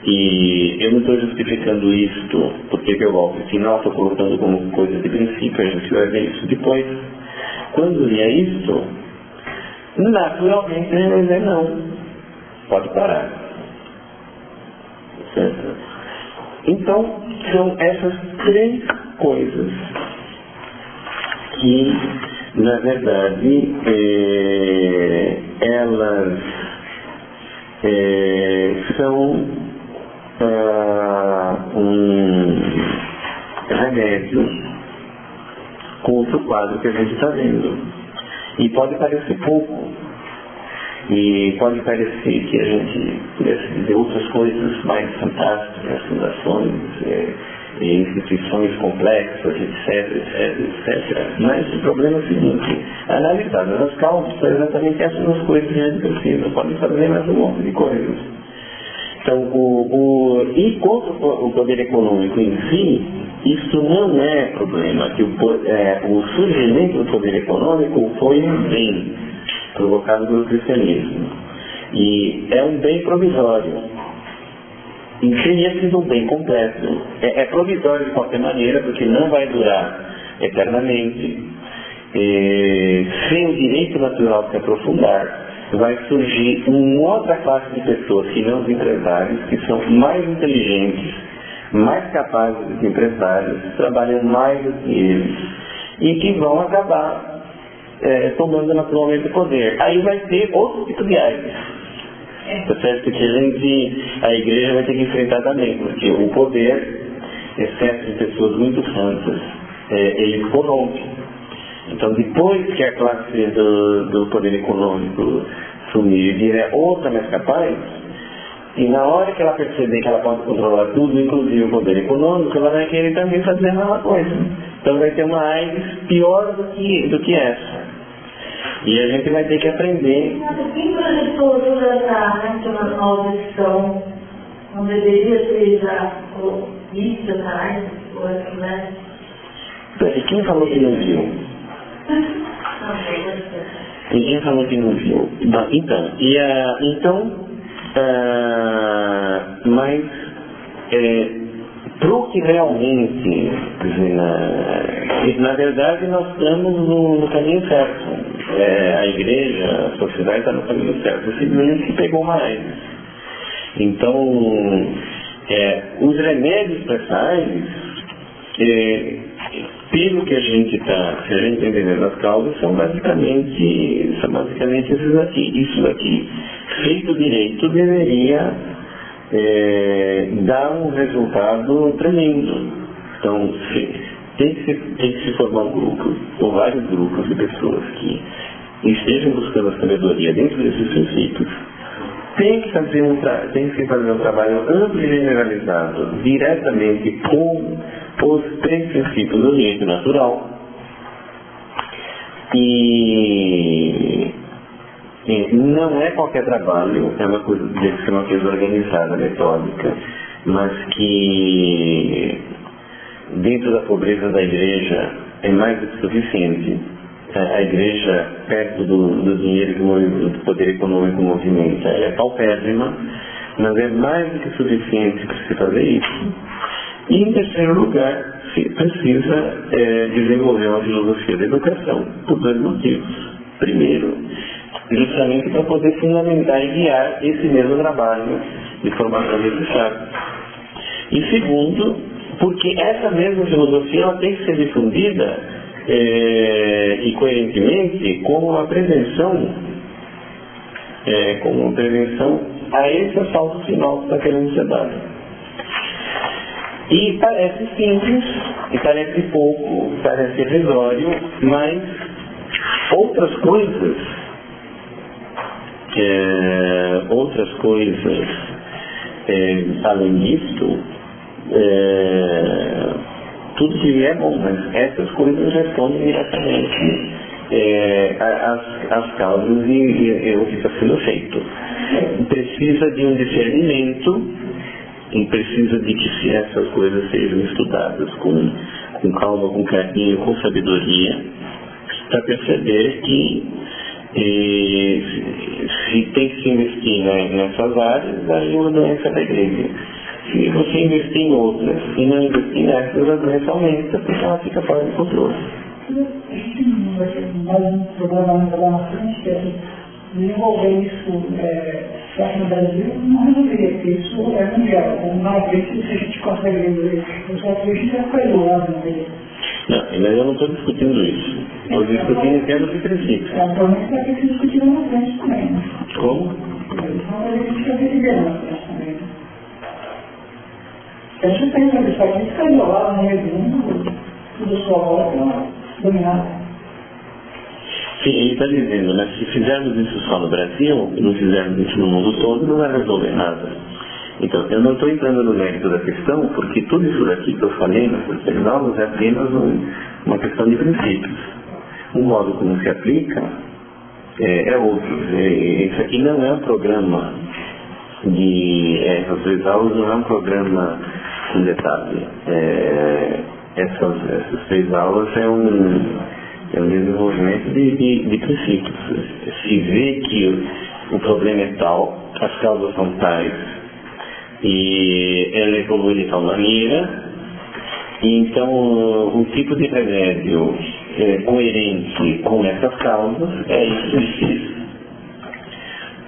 E eu não estou justificando isto porque é o golpe final, estou colocando como coisa de princípio, a gente vai ver isso depois. Quando vier isto, naturalmente ele vai dizer não, pode parar. Certo? Então, são essas três coisas que, na verdade, elas são um remédio contra o quadro que a gente está vendo. E pode parecer pouco, e pode parecer que a gente pudesse dizer outras coisas mais fantásticas, fundações, instituições complexas, etc. Mas o problema é o seguinte: analisadas as causas, são exatamente essas as coisas que a gente precisa. Pode fazer mais um monte de coisas. Então, e contra o poder econômico em si, isso não é problema. Que o surgimento do poder econômico foi um bem provocado pelo cristianismo. E é um bem provisório. E teria sido um bem completo. É provisório de qualquer maneira, porque não vai durar eternamente. Sem o direito natural de se aprofundar, vai surgir uma outra classe de pessoas que não os empresários, que são mais inteligentes, mais capazes dos empresários, trabalham mais do que eles, e que vão acabar tomando naturalmente o poder. Aí vai ter outro tipo de AIDS. Tá certo? Que a igreja vai ter que enfrentar também, porque o poder, exceto de pessoas muito santas, ele corrompe. Então, depois que a classe do poder econômico sumir e vier outra mais capaz, e na hora que ela perceber que ela pode controlar tudo, inclusive o poder econômico, ela vai querer também fazer a mesma coisa. Então vai ter uma AIDS pior do que essa. E a gente vai ter que aprender. Quem projetou toda essa nova edição não deveria ser já isso, né? E quem falou que não viu? E quem falou que não viu? Mas para o que realmente, na verdade, nós estamos no caminho certo. A igreja, a sociedade está no caminho certo. Simplesmente pegou mais. Então, os remédios para essa AIDS, pelo que a gente está entendendo as causas, são basicamente esses aqui. Isso daqui, feito direito, deveria dar um resultado tremendo. Então, tem que se formar um grupo, ou vários grupos de pessoas que estejam buscando a sabedoria dentro desses princípios. Tem que fazer um trabalho amplo e generalizado, diretamente com os três princípios do direito natural. E não é qualquer trabalho, é uma coisa, deve ser uma coisa organizada, metódica, mas que dentro da pobreza da igreja é mais do que suficiente. A igreja, perto do dinheiro do poder econômico movimenta, é paupérrima, mas é mais do que suficiente para se fazer isso. E, em terceiro lugar, se precisa desenvolver uma filosofia da educação, por dois motivos. Primeiro, justamente para poder fundamentar e guiar esse mesmo trabalho de formação desses sábios. E segundo, porque essa mesma filosofia ela tem que ser difundida e coerentemente como uma prevenção a esse assalto final que está querendo ser dado. E parece simples, e parece pouco, parece irrisório, mas outras coisas além disso, tudo que vier é bom, mas essas coisas respondem diretamente às causas e o que está sendo feito. Precisa de um discernimento e precisa de que essas coisas sejam estudadas com calma, com carinho, com sabedoria, para perceber que se tem que se investir nessas áreas, aí a doença vai crescer. Se você investir em outras e não investir nessas, a doença aumenta, porque ela fica fora de controle. A gente vai ter mais um programa lá na frente, que é desenvolver isso só no Brasil, não resolveria, porque isso é mundial. Como na frente, se a gente consegue resolver isso, só que a gente vai ficar isolado, né? Não, mas eu não estou discutindo isso. Estou discutindo em termos de princípios. Atualmente vai ter que discutir lá na frente também, né? Como? Então a gente vai ter que ver lá na frente também, né? A gente tem que isso aqui, ficar isolado no meio do mundo, tudo sua volta, dominado. Sim, ele está dizendo, né? Se fizermos isso só no Brasil, e não fizermos isso no mundo todo, não vai resolver nada. Então, eu não estou entrando no mérito da questão, porque tudo isso daqui que eu falei nas três aulas é apenas uma questão de princípios. O modo como se aplica é outro. Isso aqui não é um programa as três aulas não é um programa em detalhe. Essas três aulas é um desenvolvimento de princípios. Se vê que o problema é tal, as causas são tais, e ela evolui de tal maneira, e então o tipo de remédio coerente com essas causas é isso.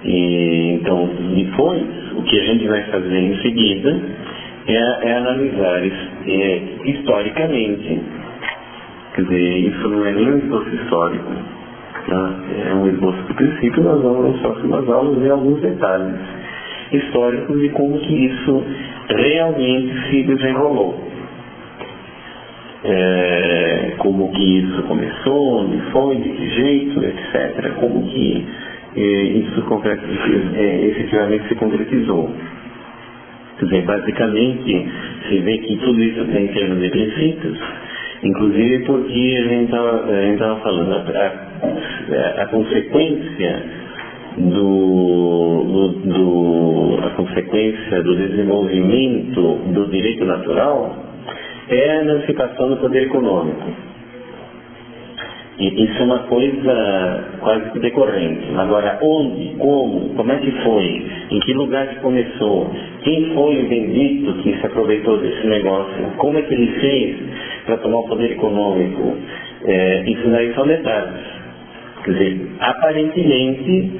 E então, depois, o que a gente vai fazer em seguida é analisar historicamente. Quer dizer, isso não é nem um esboço histórico, tá? É um esboço de princípio. Nós vamos nas próximas aulas ver alguns detalhes históricos de como que isso realmente se desenrolou. Como que isso começou, onde foi, de que jeito, etc. Como que isso efetivamente se concretizou. Quer dizer, basicamente, se vê que tudo isso tem em termos de princípios, inclusive porque a gente estava falando, a consequência do desenvolvimento do direito natural é a emancipação do poder econômico. E isso é uma coisa quase que decorrente. Agora, onde, como é que foi, em que lugar que começou, quem foi o bendito que se aproveitou desse negócio, como é que ele fez para tomar o poder econômico, isso daí são detalhes. Quer dizer, aparentemente,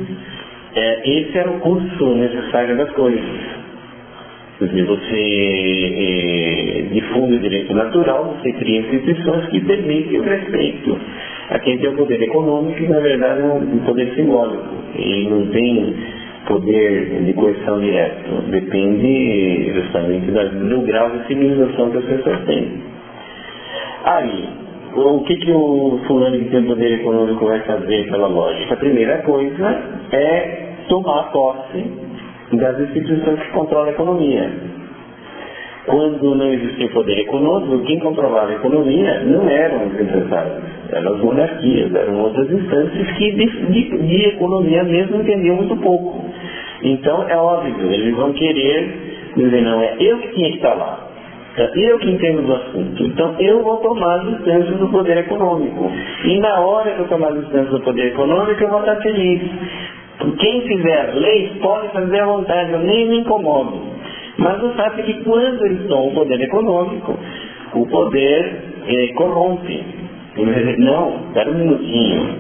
esse era o curso necessário das coisas. Quer dizer, você difunde o direito natural, você cria instituições que permitem o respeito a quem tem o poder econômico, que na verdade é um poder simbólico. Ele não tem poder de coerção direto. Depende justamente do grau de civilização que as pessoas têm. Aí, o que o fulano que tem poder econômico vai fazer pela lógica? A primeira coisa é tomar posse das instituições que controlam a economia. Quando não existia poder econômico, quem controlava a economia não eram os empresários, eram as monarquias, eram outras instâncias que de economia mesmo entendiam muito pouco. Então, é óbvio, eles vão querer dizer, não, é eu que tinha que estar lá. Eu que entendo do assunto, então eu vou tomar as instâncias do poder econômico. E na hora que eu tomar as instâncias do poder econômico, eu vou estar feliz. Quem fizer leis pode fazer à vontade, eu nem me incomodo. Mas o fato é que quando eles tomam o poder econômico, o poder corrompe. Não, espera um minutinho.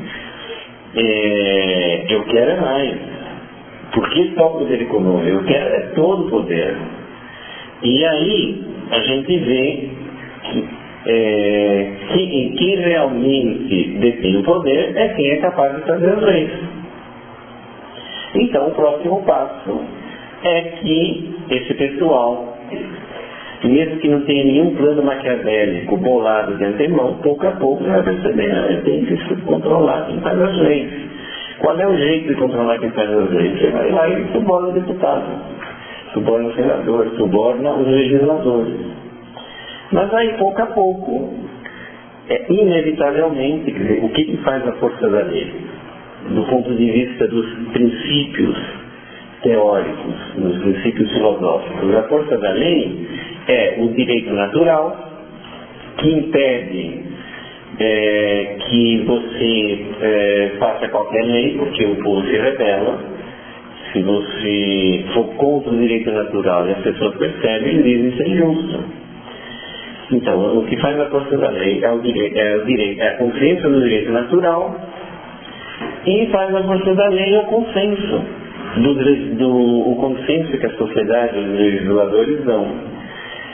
Eu quero mais. Por que só o poder econômico? Eu quero todo o poder. E aí a gente vê que quem realmente detém o poder é quem é capaz de fazer as leis. Então o próximo passo é que esse pessoal, mesmo que não tenha nenhum plano maquiavélico bolado de antemão, pouco a pouco vai perceber, tem que se controlar quem faz as leis. Qual é o jeito de controlar quem faz as leis? Você vai lá e suborna o deputado, suborna o senador, suborna os legisladores. Mas aí, pouco a pouco, inevitavelmente, quer dizer, o que faz a força da lei? Do ponto de vista dos princípios teóricos, dos princípios filosóficos, a força da lei é o direito natural, que impede que você faça qualquer lei, porque o povo se rebela. Se você for contra o direito natural e as pessoas percebem, eles dizem isso é injusto. Então, o que faz a força da lei é a consciência do direito natural, e faz a força da lei o consenso, o consenso que a sociedade, os legisladores dão.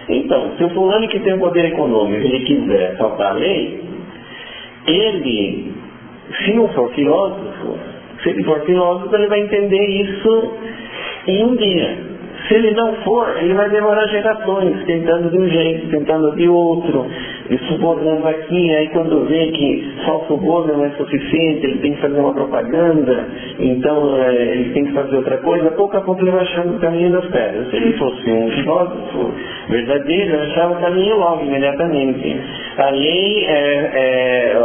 Então, se o fulano que tem o poder econômico, ele quiser saltar a lei, ele, se não for filósofo, se ele for filósofo, ele vai entender isso em um dia. Se ele não for, ele vai demorar gerações, tentando de um jeito, tentando de outro, e subornando aqui, aí quando vê que só o suborno não é suficiente, ele tem que fazer uma propaganda, então ele tem que fazer outra coisa, pouco a pouco ele vai achando o caminho das pedras. Se ele fosse um filósofo verdadeiro, ele achava o caminho logo, imediatamente. A lei,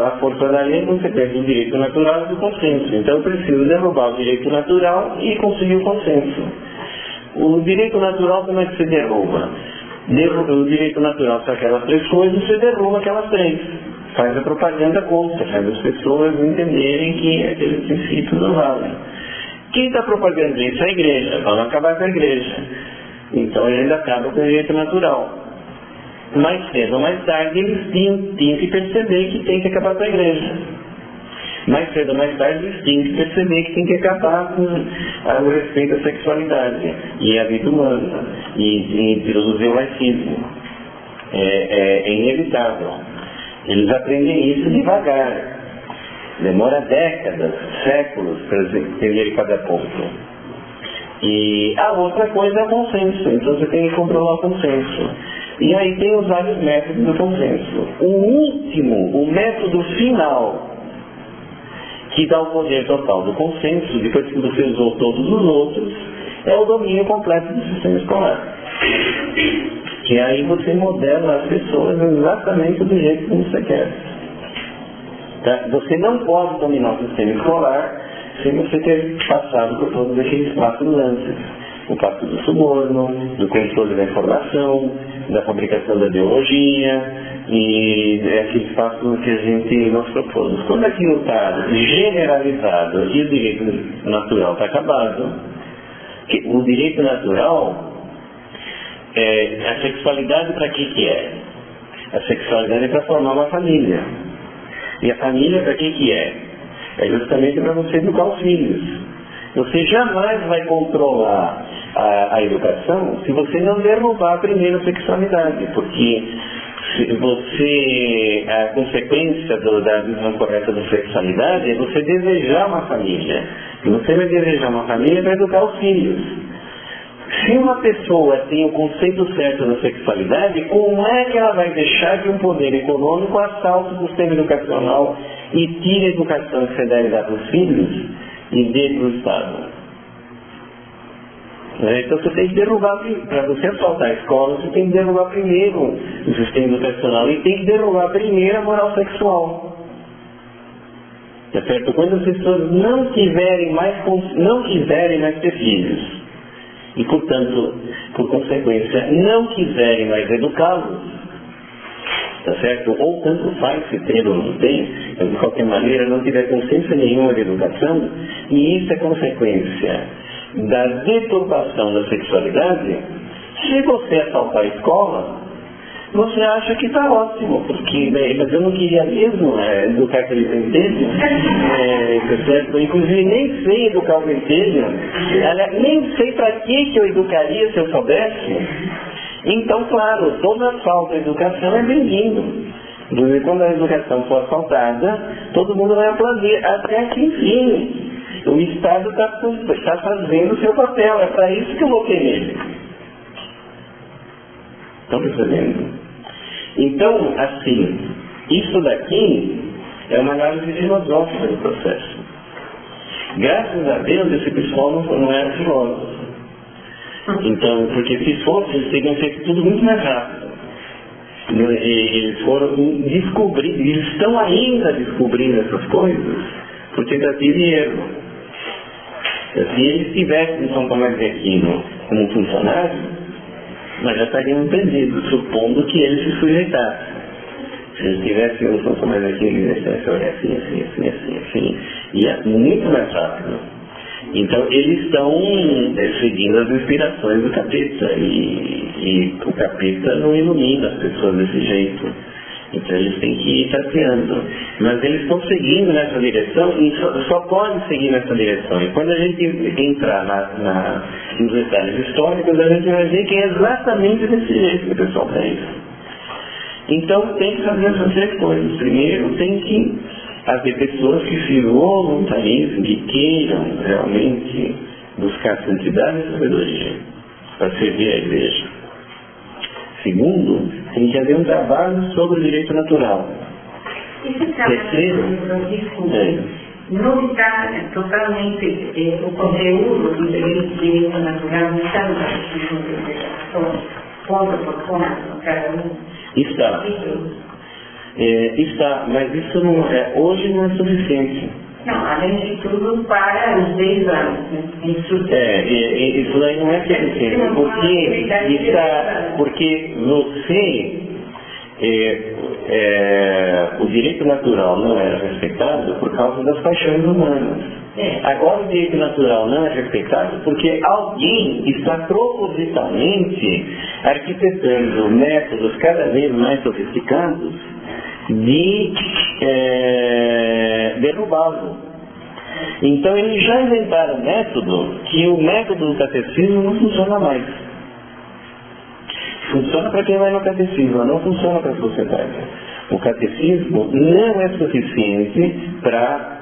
a força da lei é consequência do direito natural e do consenso. Então eu preciso derrubar o direito natural e conseguir o consenso. O direito natural, como é que se derruba? O direito natural, se aquelas três coisas, você derruba aquelas três. Faz a propaganda contra, faz as pessoas entenderem que aqueles princípios não valem. Quem está propagando isso é a igreja. Vamos acabar com a igreja. Então ele ainda acaba com o direito natural. Mais cedo ou mais tarde eles tinham que perceber que tem que acabar com a igreja. Mais cedo ou mais tarde eles têm que perceber que tem que acabar com o respeito à sexualidade e à vida humana e introduzir o laicismo. É inevitável. Eles aprendem isso devagar. Demora décadas, séculos para entender cada ponto. E a outra coisa é o consenso. Então você tem que controlar o consenso. E aí tem os vários métodos do consenso. O método final, que dá o poder total do consenso, depois que você usou todos os outros, é o domínio completo do sistema escolar. Que aí você modela as pessoas exatamente do jeito que você quer. Tá? Você não pode dominar o sistema escolar sem você ter passado por todos aqueles quatro lances. O pacto do suborno, do controle da informação, da fabricação da ideologia, e é aquele espaço que a gente nos propôs. Quando aquilo está generalizado e o direito natural está acabado, o direito natural, a sexualidade para que é? A sexualidade é para formar uma família. E a família para que é? É justamente para você educar os filhos. Você jamais vai controlar a educação se você não derrubar primeiro a sexualidade, porque a consequência da visão correta da sexualidade é você desejar uma família. E você vai desejar uma família para educar os filhos. Se uma pessoa tem o conceito certo da sexualidade, como é que ela vai deixar que um poder econômico assalte o sistema educacional e tire a educação que você deve dar para os filhos e dê para o Estado? Então você tem que derrubar, para você assaltar a escola, você tem que derrubar primeiro o sistema educacional e tem que derrubar primeiro a moral sexual. Tá certo? Quando as pessoas não quiserem mais ter filhos e, portanto, por consequência, não quiserem mais educá-los, tá certo? Ou tanto faz se ter ou não tem, mas de qualquer maneira não tiver consciência nenhuma de educação, e isso é consequência da deturpação da sexualidade. Se você assaltar a escola, você acha que está ótimo, porque mas eu não queria mesmo educar aquele pentelho, certo? Inclusive nem sei educar o pentelho, nem sei para que eu educaria se eu soubesse. Então, claro, toda falta de educação é bem-vindo. Quando a educação for assaltada, todo mundo vai aplaudir, até que enfim o Estado está fazendo o seu papel. É para isso que eu votei nele. Estão percebendo? Então, assim, isso daqui é uma análise filosófica do processo. Graças a Deus, esse pessoal não era filósofo. Então, porque se fosse, eles teriam feito tudo muito mais rápido. Eles foram descobrir, eles estão ainda descobrindo essas coisas por tentativa e erro. Se eles tivessem São Tomás de Aquino como funcionário, nós já estaríamos perdidos, supondo que eles se sujeitassem. Se ele tivesse um pouco mais aqui, ele dissesse, olha, assim, e é muito mais rápido. Então, eles estão seguindo as inspirações do capeta, e o capeta não ilumina as pessoas desse jeito. Então, eles têm que ir tateando. Mas eles estão seguindo nessa direção, e só podem seguir nessa direção. E quando a gente entrar nos detalhes históricos, a gente vai ver que é exatamente desse jeito que o pessoal fez. Então, tem que fazer essas três coisas. Primeiro, tem que haver pessoas que se voluntariam, que queiram realmente buscar santidade e sabedoria para servir a igreja. Segundo, tem que haver um trabalho sobre o direito natural. Esse trabalho, não está totalmente o conteúdo do direito natural, não está no Constituição de Interpretação, ponto por ponto, cada um. Está, mas isso hoje não é suficiente. Não, além de tudo, para os 10 anos. Isso daí não é suficiente, porque você, o direito natural não era respeitado por causa das paixões humanas. Agora o direito natural não é respeitado porque alguém está propositalmente arquitetando métodos cada vez mais sofisticados de derrubá-lo. Então eles já inventaram um método que o método do catecismo não funciona mais. Funciona para quem vai no catecismo, não funciona para a sociedade. O catecismo não é suficiente para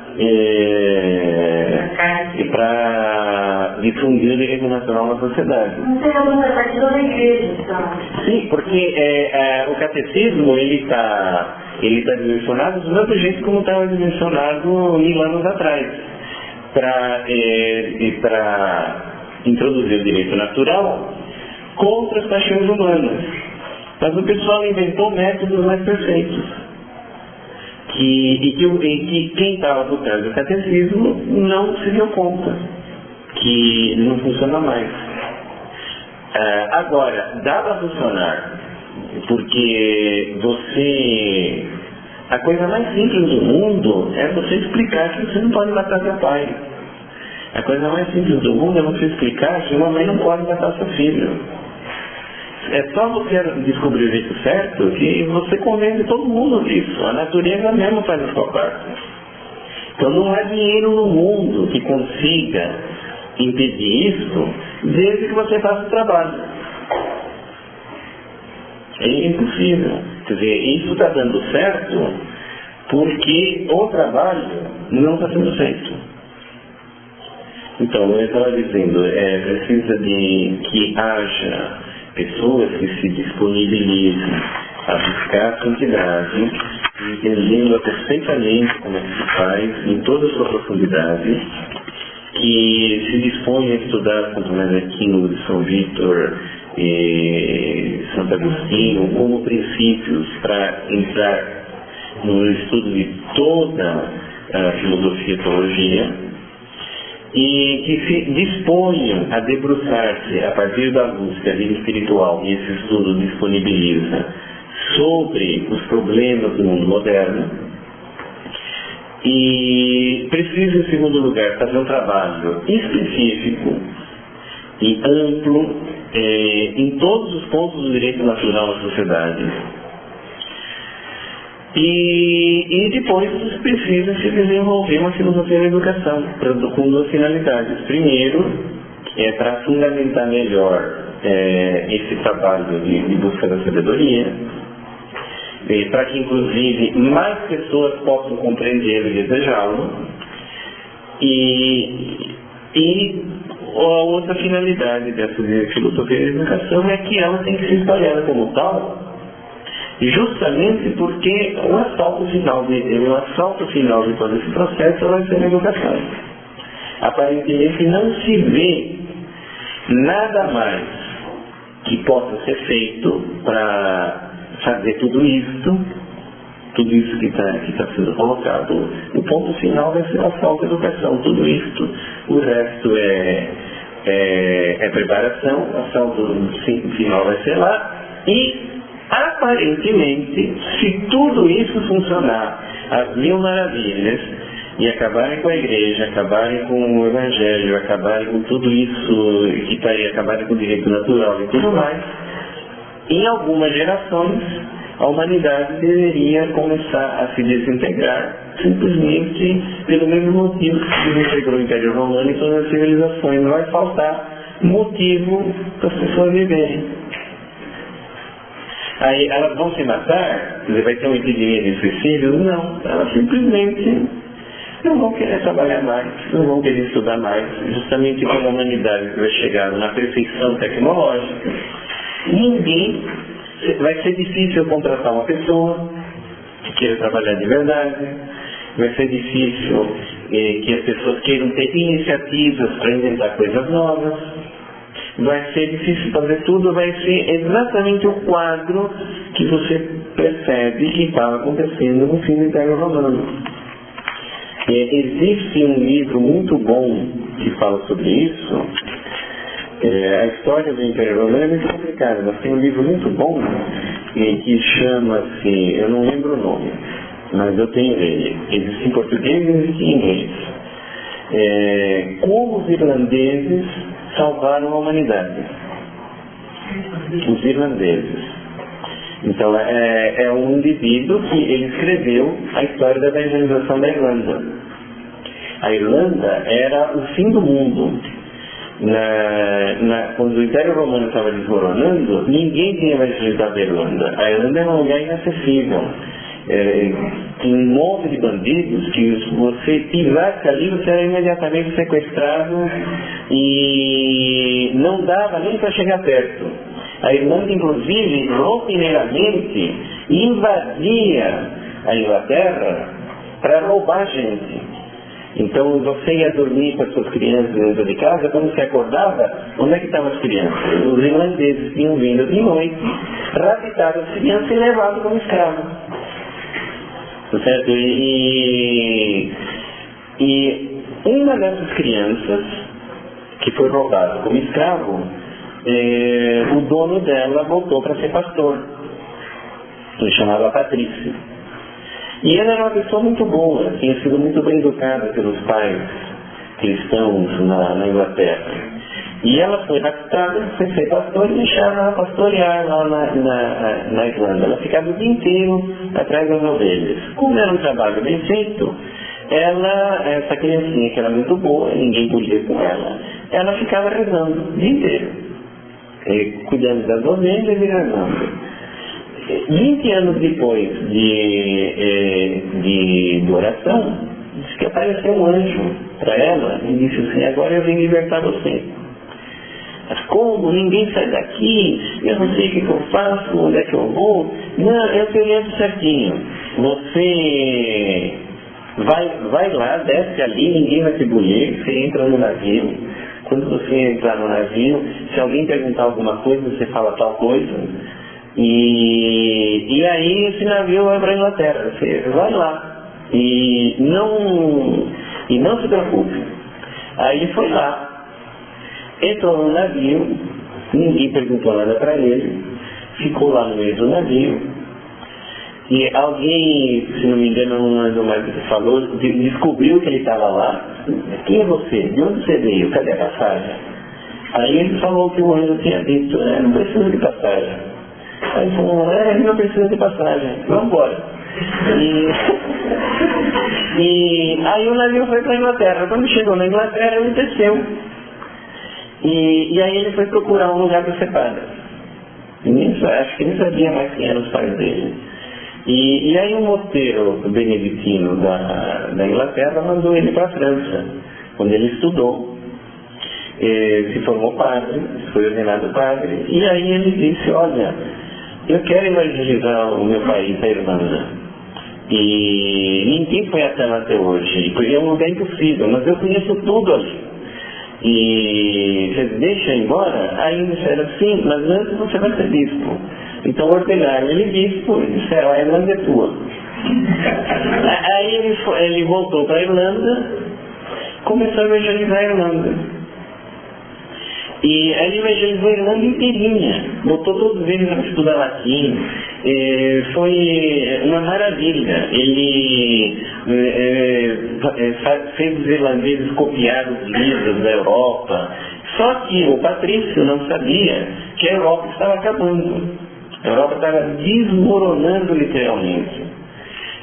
difundir o direito nacional na sociedade. Não tem alguma partida da igreja, tá? Sim, porque o catecismo ele está dimensionado do mesmo jeito como estava dimensionado 1000 anos atrás, para introduzir o direito natural contra as paixões humanas. Mas o pessoal inventou métodos mais perfeitos. Que quem estava por trás do catecismo não se deu conta que não funciona mais. Agora, dá para funcionar, porque a coisa mais simples do mundo é você explicar que você não pode matar seu pai. A coisa mais simples do mundo é você explicar que uma mãe não pode matar seu filho. É só você descobrir o jeito certo que você convence todo mundo disso. A natureza mesmo faz a sua parte. Então não há dinheiro no mundo que consiga impedir isso, desde que você faça o trabalho. É impossível. Quer dizer, isso está dando certo porque o trabalho não está sendo feito. Então, eu estava dizendo, precisa de que haja pessoas que se disponibilizem a buscar a santidade, entendendo perfeitamente como é que se faz, em toda a sua profundidade, que se dispõem a estudar Santo Tomás de Aquino, de São Vítor e Santo Agostinho como princípios para entrar no estudo de toda a filosofia e teologia, e que se disponham a debruçar-se a partir da luz que a vida espiritual e esse estudo disponibiliza sobre os problemas do mundo moderno, e precisa, em segundo lugar, fazer um trabalho específico e amplo em todos os pontos do direito natural na sociedade. E depois precisa se desenvolver uma filosofia da educação com duas finalidades. Primeiro, para fundamentar melhor esse trabalho de busca da sabedoria, para que inclusive mais pessoas possam compreendê-lo e desejá-lo. E a outra finalidade dessa filosofia da educação é que ela tem que ser espalhada como tal, justamente porque o assalto final de todo esse processo vai ser a educação. Aparentemente não se vê nada mais que possa ser feito para fazer tudo isso que está sendo colocado. O ponto final vai ser o assalto à educação, tudo isso. O resto é preparação, o assalto final vai ser lá, e Aparentemente, se tudo isso funcionar, as 1000 maravilhas, e acabarem com a igreja, acabarem com o evangelho, acabarem com tudo isso que está aí, acabarem com o direito natural e tudo mais, em algumas gerações, a humanidade deveria começar a se desintegrar simplesmente pelo mesmo motivo que se desintegrou o Império Romano e todas as civilizações. Vai faltar motivo para as pessoas viverem. Aí elas vão se matar? Vai ter um impedimento de suicídio? Não. Elas simplesmente não vão querer trabalhar mais, não vão querer estudar mais, justamente quando a humanidade vai chegar na perfeição tecnológica. Vai ser difícil contratar uma pessoa que queira trabalhar de verdade, vai ser difícil que as pessoas queiram ter iniciativas para inventar coisas novas, vai ser difícil fazer tudo, vai ser exatamente o quadro que você percebe que estava acontecendo no fim do Império Romano. Existe um livro muito bom que fala sobre isso. A história do Império Romano é muito complicada, mas tem um livro muito bom que chama-se, eu não lembro o nome, mas eu tenho ele. Existe em português e existe em inglês. Como os irlandeses salvaram a humanidade. Os irlandeses. Então, é um indivíduo que ele escreveu a história da evangelização da Irlanda. A Irlanda era o fim do mundo. Quando o Império Romano estava desmoronando, ninguém tinha evangelizado a Irlanda. A Irlanda era um lugar inacessível. Tem um monte de bandidos que você pisasse ali, você era imediatamente sequestrado e não dava nem para chegar perto. A Irlanda, inclusive, rotineiramente invadia a Inglaterra para roubar gente. Então você ia dormir com as suas crianças dentro de casa, quando você acordava, onde é que estavam as crianças? Os irlandeses tinham vindo de noite, raptado as crianças e levado como escravos. Certo? E uma dessas crianças que foi roubada como escravo, o dono dela voltou para ser pastor. Ele chamava Patrício. E ela era uma pessoa muito boa, tinha sido muito bem educada pelos pais cristãos na Inglaterra. E ela foi raptada, foi ser pastor e deixaram ela pastorear lá na Irlanda. Ela ficava o dia inteiro atrás das ovelhas. Como era um trabalho bem feito, essa criancinha que era muito boa, ninguém podia com ela ficava rezando o dia inteiro. Cuidando das ovelhas e rezando. 20 anos depois de oração, disse que apareceu um anjo para ela e disse assim: agora eu vim libertar você. Mas como? Ninguém sai daqui, eu não sei o que eu faço, onde é que eu vou. Não, eu te oriento certinho. Você vai lá, desce ali, ninguém vai te bulir, você entra no navio. Quando você entrar no navio, se alguém perguntar alguma coisa, você fala tal coisa. E aí esse navio vai para a Inglaterra. Você vai lá e não se preocupe. Aí ele foi lá, entrou no navio, ninguém perguntou nada para ele, ficou lá no meio do navio. E alguém, se não me engano, não lembro mais o que falou, descobriu que ele estava lá. Quem é você? De onde você veio? Cadê a passagem? Aí ele falou que o anjo tinha dito: não precisa de passagem. Aí ele falou: ele não precisa de passagem, vamos embora. E aí o navio foi para a Inglaterra. Quando chegou na Inglaterra, ele desceu. E aí ele foi procurar um lugar para ser padre. Acho que nem sabia mais quem eram os pais dele. E aí um mosteiro beneditino da Inglaterra mandou ele para a França, onde ele estudou. Se formou padre, foi ordenado padre. E aí ele disse: olha, eu quero evangelizar o meu país, a Irlanda. E ninguém foi até lá até hoje. É um lugar impossível, mas eu conheço tudo ali. E você deixa ir embora? Aí eles disseram: sim, mas antes você vai ser bispo. Então ordenaram ele bispo e disseram: a Irlanda é tua. Aí ele voltou para a Irlanda, começou a evangelizar a Irlanda. E aí evangelizou a Irlanda inteirinha, botou todos eles a estudar latim, foi uma maravilha. Ele fez os irlandeses copiar os livros da Europa, só que o patrício não sabia que a Europa estava acabando, a Europa estava desmoronando literalmente.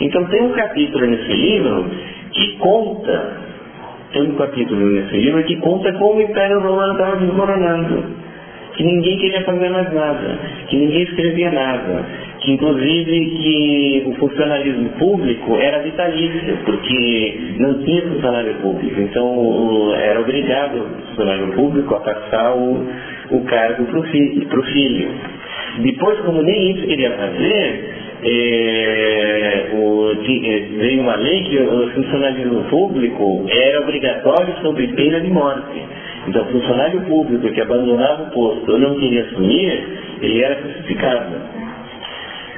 Então tem um capítulo nesse livro que conta como o Império Romano estava desmoronando, que ninguém queria fazer mais nada, que ninguém escrevia nada, que inclusive que o funcionalismo público era vitalício, porque não tinha funcionário público, então era obrigado o funcionário público a passar o cargo para o filho. Depois, como nem isso queria fazer, veio uma lei que o funcionalismo público era obrigatório sob pena de morte. Então, o funcionário público que abandonava o posto ou não queria assumir, ele era crucificado.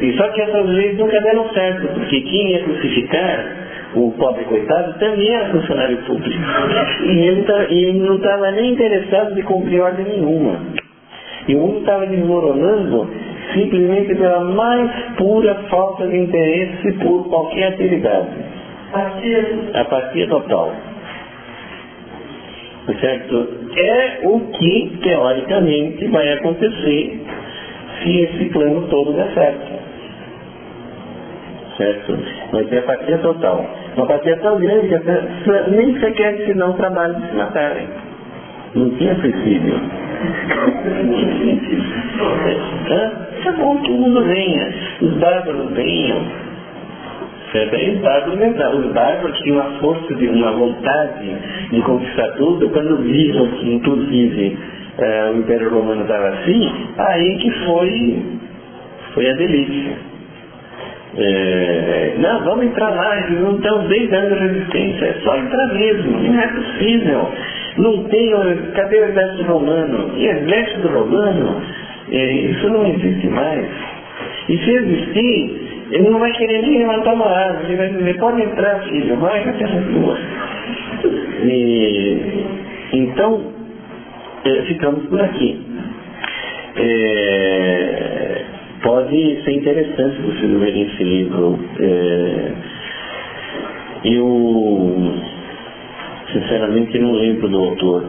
E só que essas leis nunca deram certo, porque quem ia crucificar o pobre coitado também era funcionário público. E ele não estava nem interessado de cumprir ordem nenhuma. E o mundo estava desmoronando simplesmente pela mais pura falta de interesse por qualquer atividade. Apatia total. Certo? É o que, teoricamente, vai acontecer se esse plano todo der certo. Certo? Vai ter apatia total. Uma apatia tão grande que até nem sequer se não trabalho de se matarem. Não tinha suicídio. É bom que o mundo venha, os bárbaros venham. Certo? Aí os bárbaros tinham uma força, uma vontade de conquistar tudo. Quando viram que inclusive o Império Romano estava assim, aí que foi a delícia. Não, vamos entrar lá, eles não estão desde anos de resistência, é só entrar mesmo, não é possível. Não tem, cadê o exército romano? E o exército romano, isso não existe mais. E se existir, ele não vai querer nem levantar uma arma, ele vai dizer, pode entrar, filho, vai até a rua. Então, ficamos por aqui. Pode ser interessante vocês verem esse livro. Eu, sinceramente, não lembro do autor,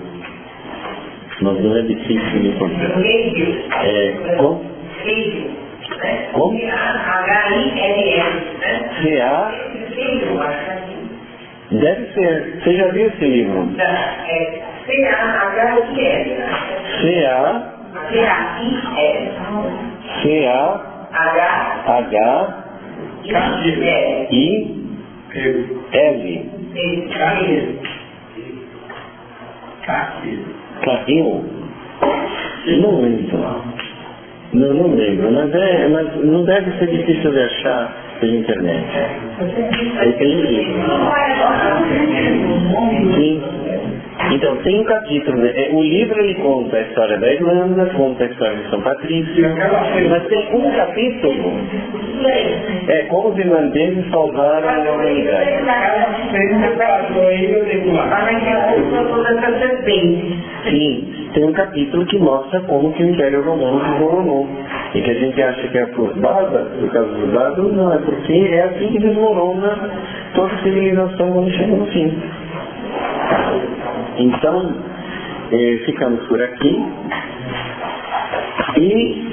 mas não é difícil de encontrar. Como? Como? H-I-L-L. C-A? Deve ser. Você já viu esse livro? C-A-H-I-L. C-A? C-A-I-L. C-A-H-I-L. Carril? Não lembro. Não lembro, mas não deve ser difícil de achar pela internet. Aí tem um livro. Sim. Então, tem um capítulo, o livro ele conta a história da Irlanda, conta a história de São Patrício, mas tem um capítulo, como os irlandeses salvaram a humanidade. Sim, tem um capítulo que mostra como que o Império Romano desmoronou. E que a gente acha que é por causa dos dados, não, é porque é assim que desmorona toda civilização quando chega no fim. Então, ficamos por aqui e